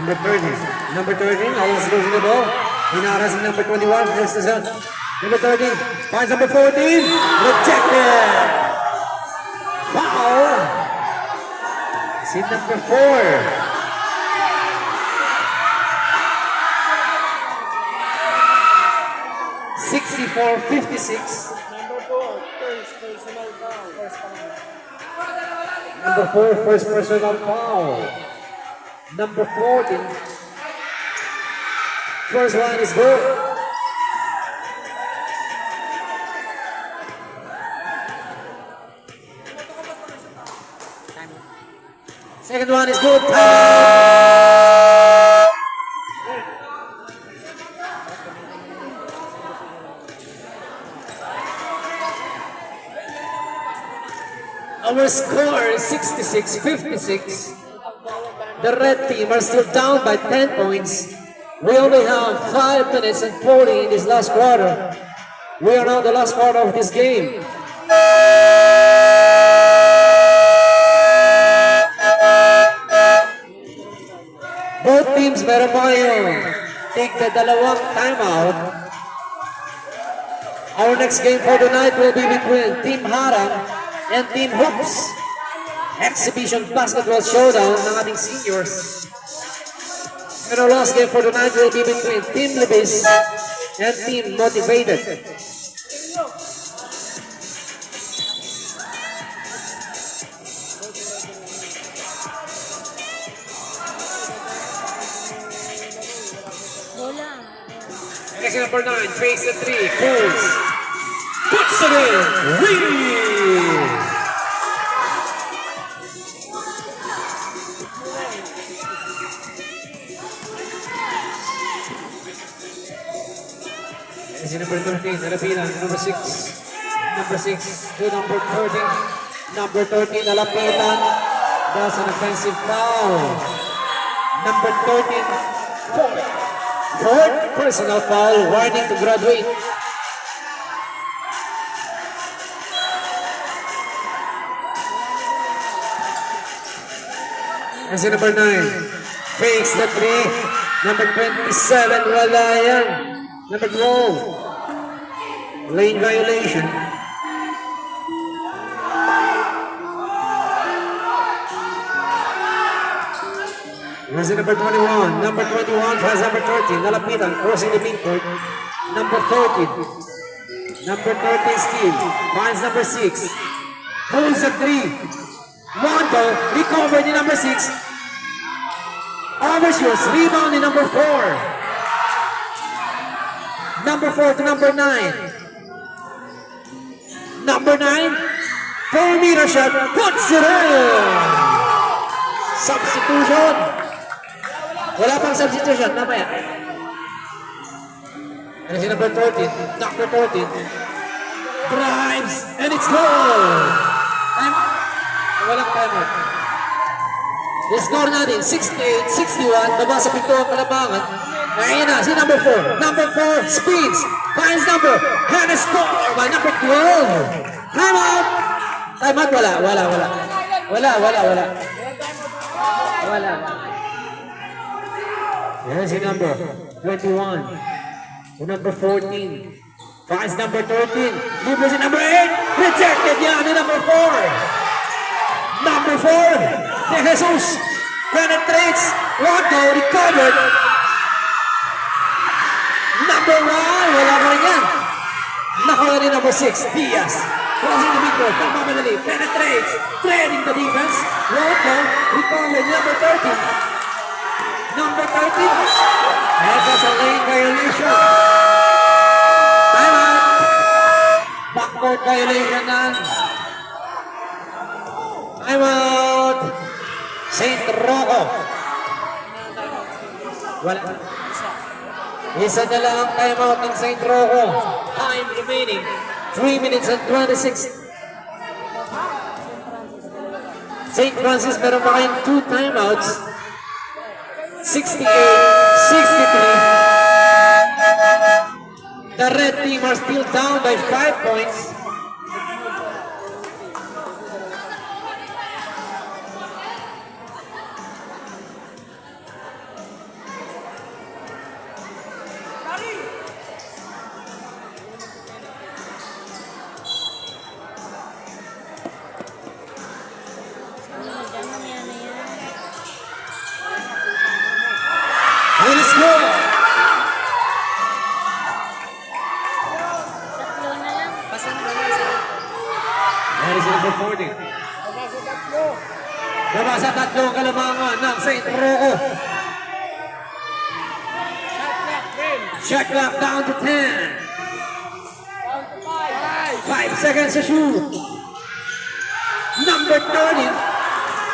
Number 30. Number 13. Always losing the ball. Hinaras si number 21. First is out. Number 13. Finds number 14. Rejected. Foul. Si number 4. (64-56). Number 4, first personal foul. First foul. Number 4, first personal foul. Number 14. First one is good. Second one is good. Our score is 66-56. The red team are still down by 10 points. We only have 5 minutes and 40 in this last quarter. We are now the last quarter of this game. meron po kayo tigda dalawang timeout. Our next game for tonight will be between Team Harang and Team Hoops. Exhibition basketball showdown ng ating seniors. And our last game for tonight will be between Team Libis and Team Motivated. Bola. Next number 9, face the 3, pulls. Puts it in. Reed. Is number 13, Nalapitan, number 6. Number 6 to number 13. Number 13, Nalapitan. That's an offensive foul. Number 13, fourth personal foul, warning to graduate. Kasi number 9, fakes the 3. Number 27, wala yan. Number 12, lane violation. Kasi number 21, number 21 has number 13, Nalapitan, crossing the midcourt. Number 13, number 13 Steve, finds number 6, pulls the 3. Mondo, recover ni number 6. Overshoots, rebound ni number 4. Number 4 to number 9. Number 9, 4-meter shot, puts it in. Substitution. Wala pang substitution, mamaya. And si number 14, number 14, drives, and it's goal! Time, walang timeout. The score natin, 68-61, baba sa pinto ang kalabangan. Ayun na, si number 4. Number 4, speeds, finds number, and a score by number 12. Timeout! Timeout, wala. Wala. Yan si number 21 to number 14. Finds number 13. Libre si number 8. Rejected yan ni number 4. Number 4. De Jesus penetrates. Rondo recovered. Number 1. Wala pa rin yan. Nakuha ni number 6. Diaz. Crossing the midcourt. Pagmamadali. Penetrates. Threading the defense. Rondo recovered. Number 13. Number 13. That was a lane violation. Timeout. Backcourt violation na. Timeout. St. Rocco. Wala. Isa na lang ang timeout ng St. Rocco. Time remaining. 3 minutes and 26. St. Francis, meron pa kayong 2 timeouts. 68-63. The red team are still down by 5 points. And it's good. Tatlo na lang. That is number 40. Baba sa tatlong kalamangan ng St. Rocco. Shot clock down to 10. 5 seconds to shoot. Number 30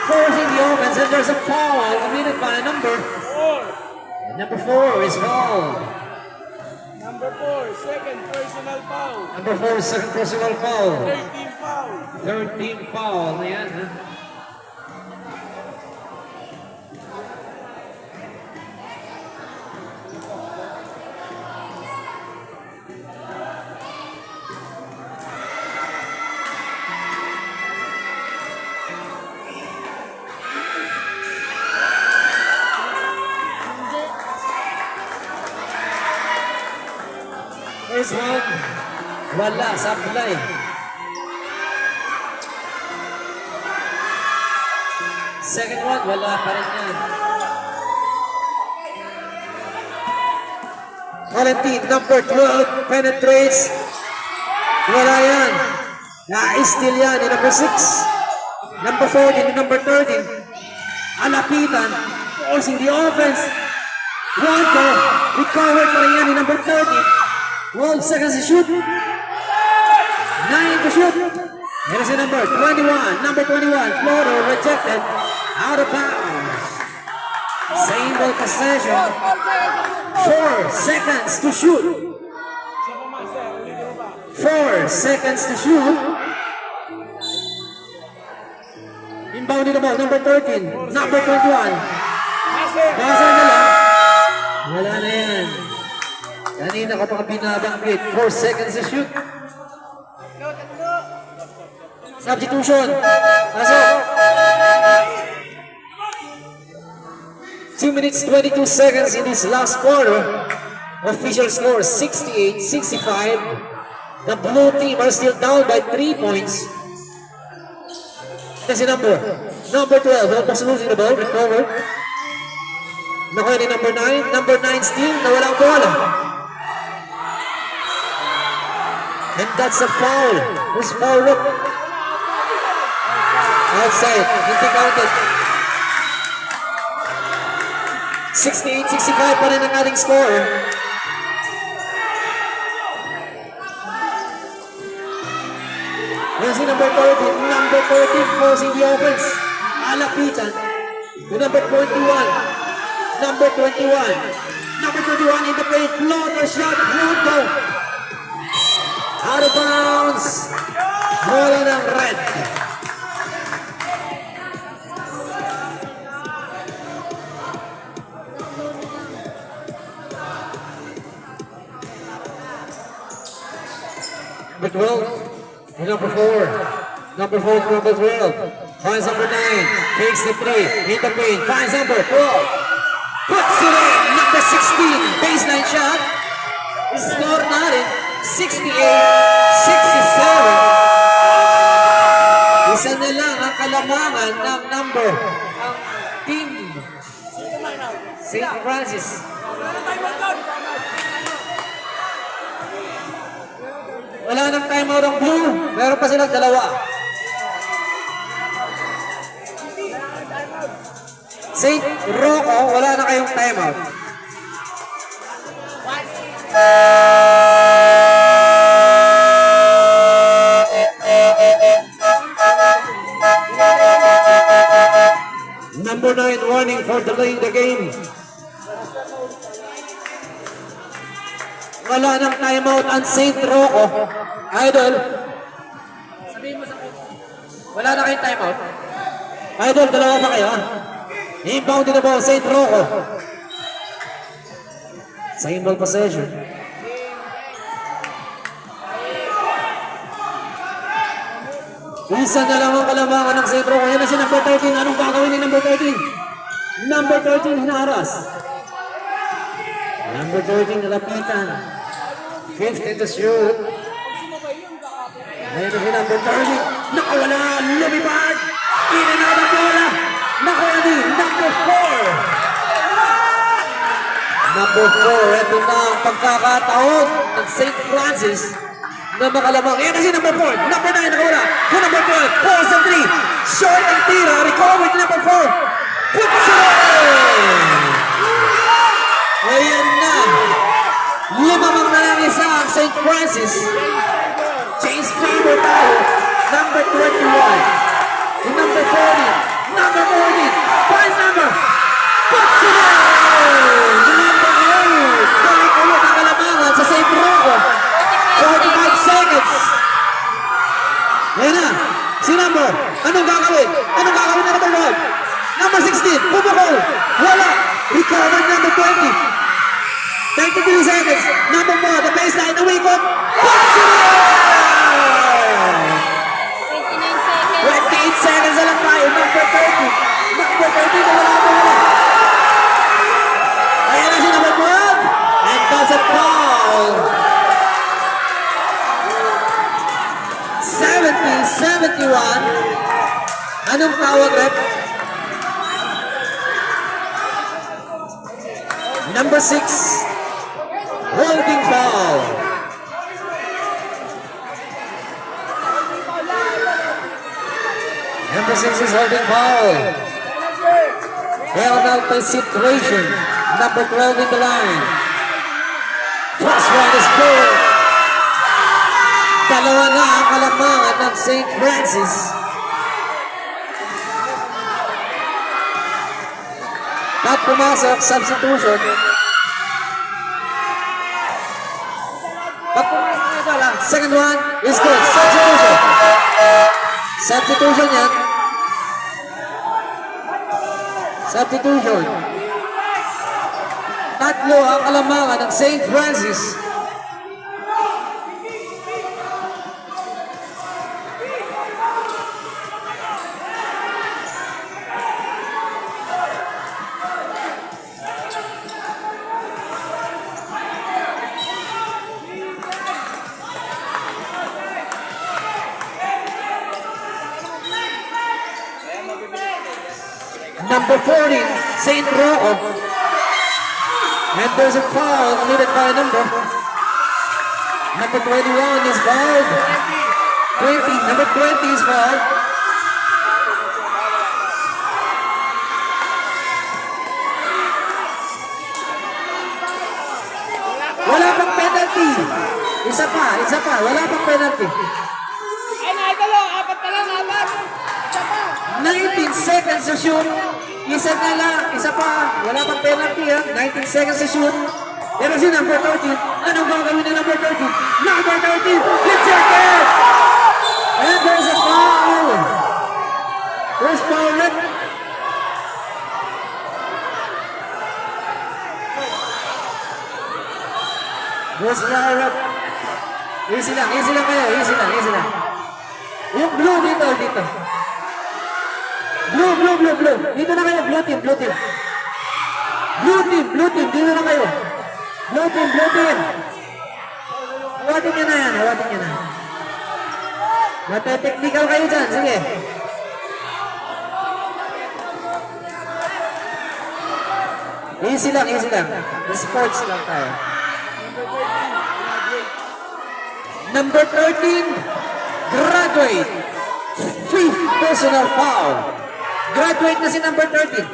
forcing the offense, and there's a foul committed by number 4. Number 4 is fouled. Number 4, second personal foul. Number 4, second personal foul. 13 foul. 13 foul. Ayan, ha? Hindi. First one, wala, sablay. Second one, wala pa rin yan. Valentin, number 12, penetrates. Wala yan. Na-steal yan ni number 6. Number 14 and number 13. Alapitan, forcing the offense. One goal. Recovered pa rin yan ni number 30. 12 seconds to shoot. 9 to shoot. Here is the number 21. Number 21, floater rejected. Out of bounds. Same ball possession. 4 seconds to shoot. 4 seconds to shoot. Inbound din naman, number 13, number 21. Basa na lang. Wala na yan. Kanina ko pa binabanggit. 4 seconds to shoot. Substitution. Pasok. 2 minutes 22 seconds in this last quarter. Official score 68-65. The blue team are still down by 3 points. Kasi number 12, almost losing the ball, recovered. Nakuha ni number 9. Number 9 still, nawala ang bola. And that's a foul. Who's foul? Look. Outside, hindi counted. 68-65 pa rin ang ating score. Yan si number 13. Number 13 forcing the offense. Alapitan. To number 21. Number 21. Number 21 in the paint. Floater shot. Pluto. Out of bounds. Bola ng red. Number 12. Number 4. Number 4 to number 12. Finds number 9. Takes the 3. In the paint. Finds number 12. Puts it in. Number 16. Baseline shot. Score natin. 68-67. Isa na lang ang kalamangan ng number. Ang team. St. Francis. Wala nang timeout ang blue. Meron pa silang dalawa. St. Rocco, wala na kayong timeout. Number 9 warning for delaying the game. Wala nang timeout ang St. Rocco. Idol. Sabihin mo sa wala na kayong timeout. Idol, dalawa pa kayo ha? Inbound din na ball, St. Rocco. Same ball possession. Isa na lang ang kalamangan ng St. Rocco. Yan na si number 13. Anong gagawin ni number 13? Number 13 hinaras. Number 13 nalapitan. 15 to shoot. Ayan na si number 30. Nakawala. Lumipad. In and out ang bola. Nakuha ni number 4. Number 4. Ito na ang pagkakataon ng St. Francis na makalamang. Ayan na si number 4. Number 9 nakawala. Kung number 12. Pulls and 3. Short and tira. Recovered number 4. Puts it in. Ayan na. Lumamang na lang isa ang St. Francis. James Faber tayo. Number 21. And number 40. Number 40. Finds number. Puts it in. Number 8. Balik ulit ang kalamangan sa St. Rocco. 45 seconds. Ayan na. Si number. Anong gagawin? Anong gagawin na number 1? Number 16. Pumukol. Wala. Recovered number 20. 32 seconds. Number 4, the baseline, the weakwood. Puts it in! 29 seconds. 28 seconds na lang tayo. Number 30. Number 30 na wala. Ayan na si number 12. And that's a foul. 71. Anong tawag, rep? Number 6, holding foul. Number 6 is holding foul. Penalty situation. Number 12 in the line. First one is good. Dalawa na ang kalamangan ng St. Francis. At pumasok, substitution. Pag pumasok na ito lang, second one is good. Substitution. Substitution yan. Substitution. Tatlo ang kalamangan ng St. Francis. Number 14, St. Rocco. And there's a foul committed by a number. Number 21 is fouled. 20, number 20 is fouled. Wala pang penalty. Isa pa. Wala pang penalty. Ay, naitalo. Apat na lang, apat. Isa pa. 19 seconds to shoot. Isa na lang. Isa pa. Wala pang penalty ha. 19 seconds to shoot. Pero si number 13. Anong gagawin ni number 13? Number 13. Rejected! And there's a foul. There's foul red. There's foul red. Easy lang kayo. Easy lang. Yung blue dito. Blue. Dito na kayo, blue team. Blue team, dito na kayo. Blue team. Hawatin nyo na yan. Mate-technical kayo dyan, sige. Easy lang. Sports lang tayo. Number 13, graduate. 5th personal foul. Graduate na si number 13.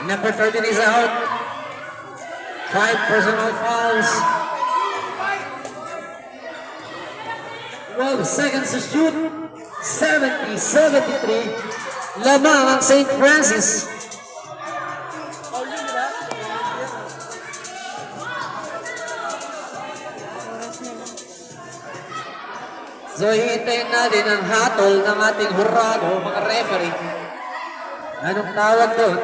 Number 13 is out. 5 personal fouls. 12 seconds to shoot. 70-73. Lamang ang St. Francis. So, hihintayin natin ang hatol ng ating hurado, mga referee. Anong tawag doon?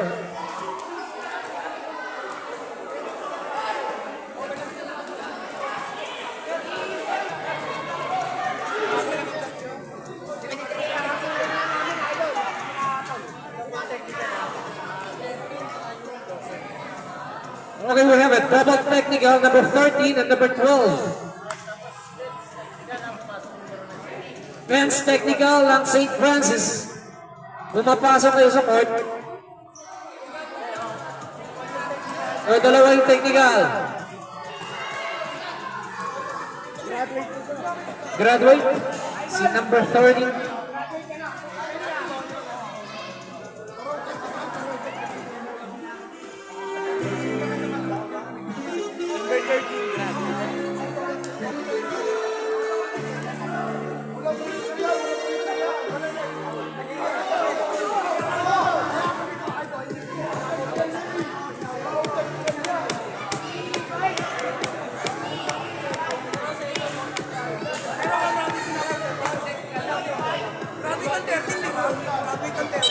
Okay, we have a double technical, number 13 and number 12. Men's technical ng St. Francis. Pumapasok kayo sa court. O, dalawa yung technical. Graduate. Si number 30.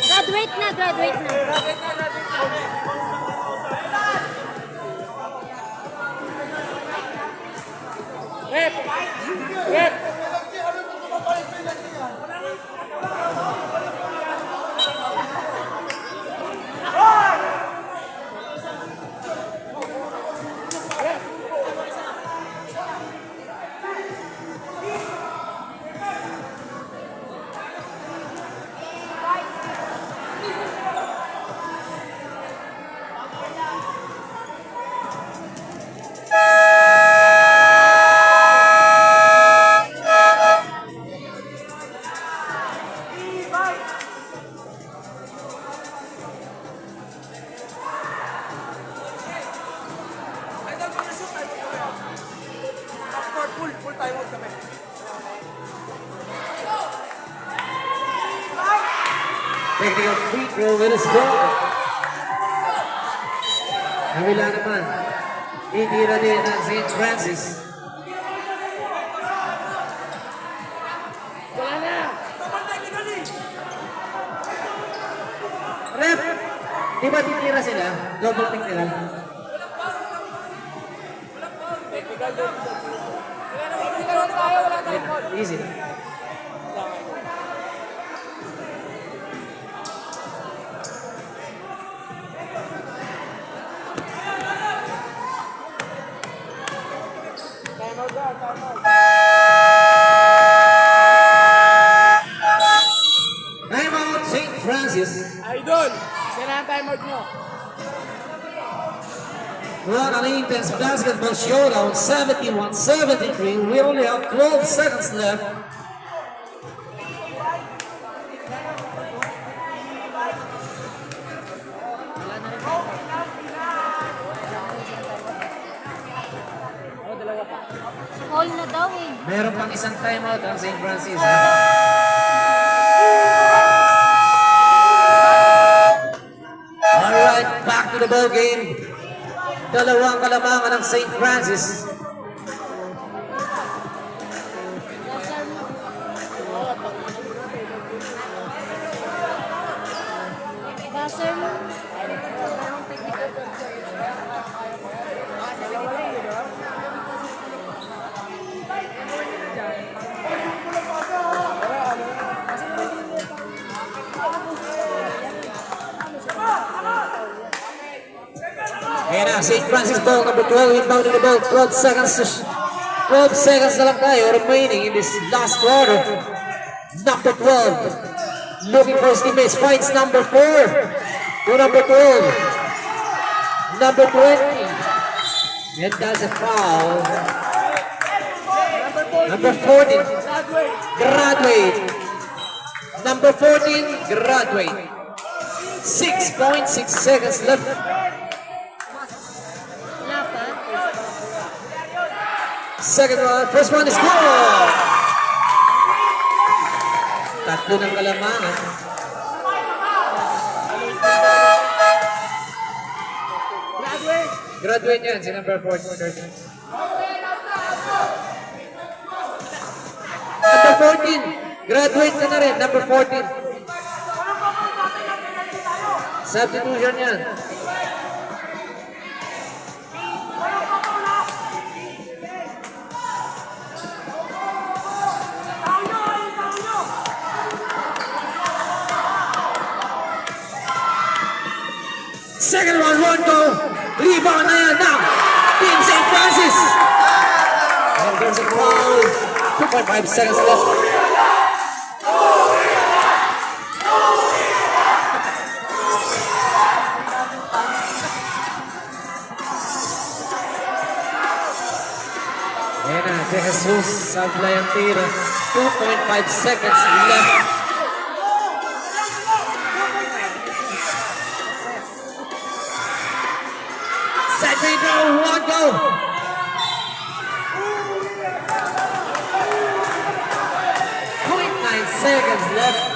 Graduate na. Rep. Full time out kami. Technical free throw with a score. Kabila naman. Titira din ng St. Francis. Wala na. Rep! Di ba titira sila? Double pick nila. Wala tayo, wala tayong call. Easy. Time out na, time out. Time out St. Francis. Idol, sila ang time out nyo. What an intense basketball showdown, 71-73. We only have 12 seconds left. All na daw eh. Meron pang isang timeout ang St. Francis. Alright, back to the ball game. Dalawang kalamangan ng St. Francis. Buzzer mo. Parang technical. Ayan na, St. Francis ball, number 12, inbound the ball, 12 seconds na lang tayo remaining in this last quarter. Number 12, looking for his teammates, finds number 4 to number 12, number 20, and does a foul. Number 14, graduate. Number 14, graduate. 6.6 seconds left. Wala pa. Second one, first one is good! Tatlo ng kalamangan. Graduate yan, si number 14. Number 14, graduate ka na rin, number 14. Substitution yan. Second one, Rondo. Rebound na yan now. Team St. Francis. And there's a foul. 2.5 seconds left. Ayan na, De Jesus sablay ang tira. 2.5 seconds left. Set free throw, one go. 0.9 seconds left.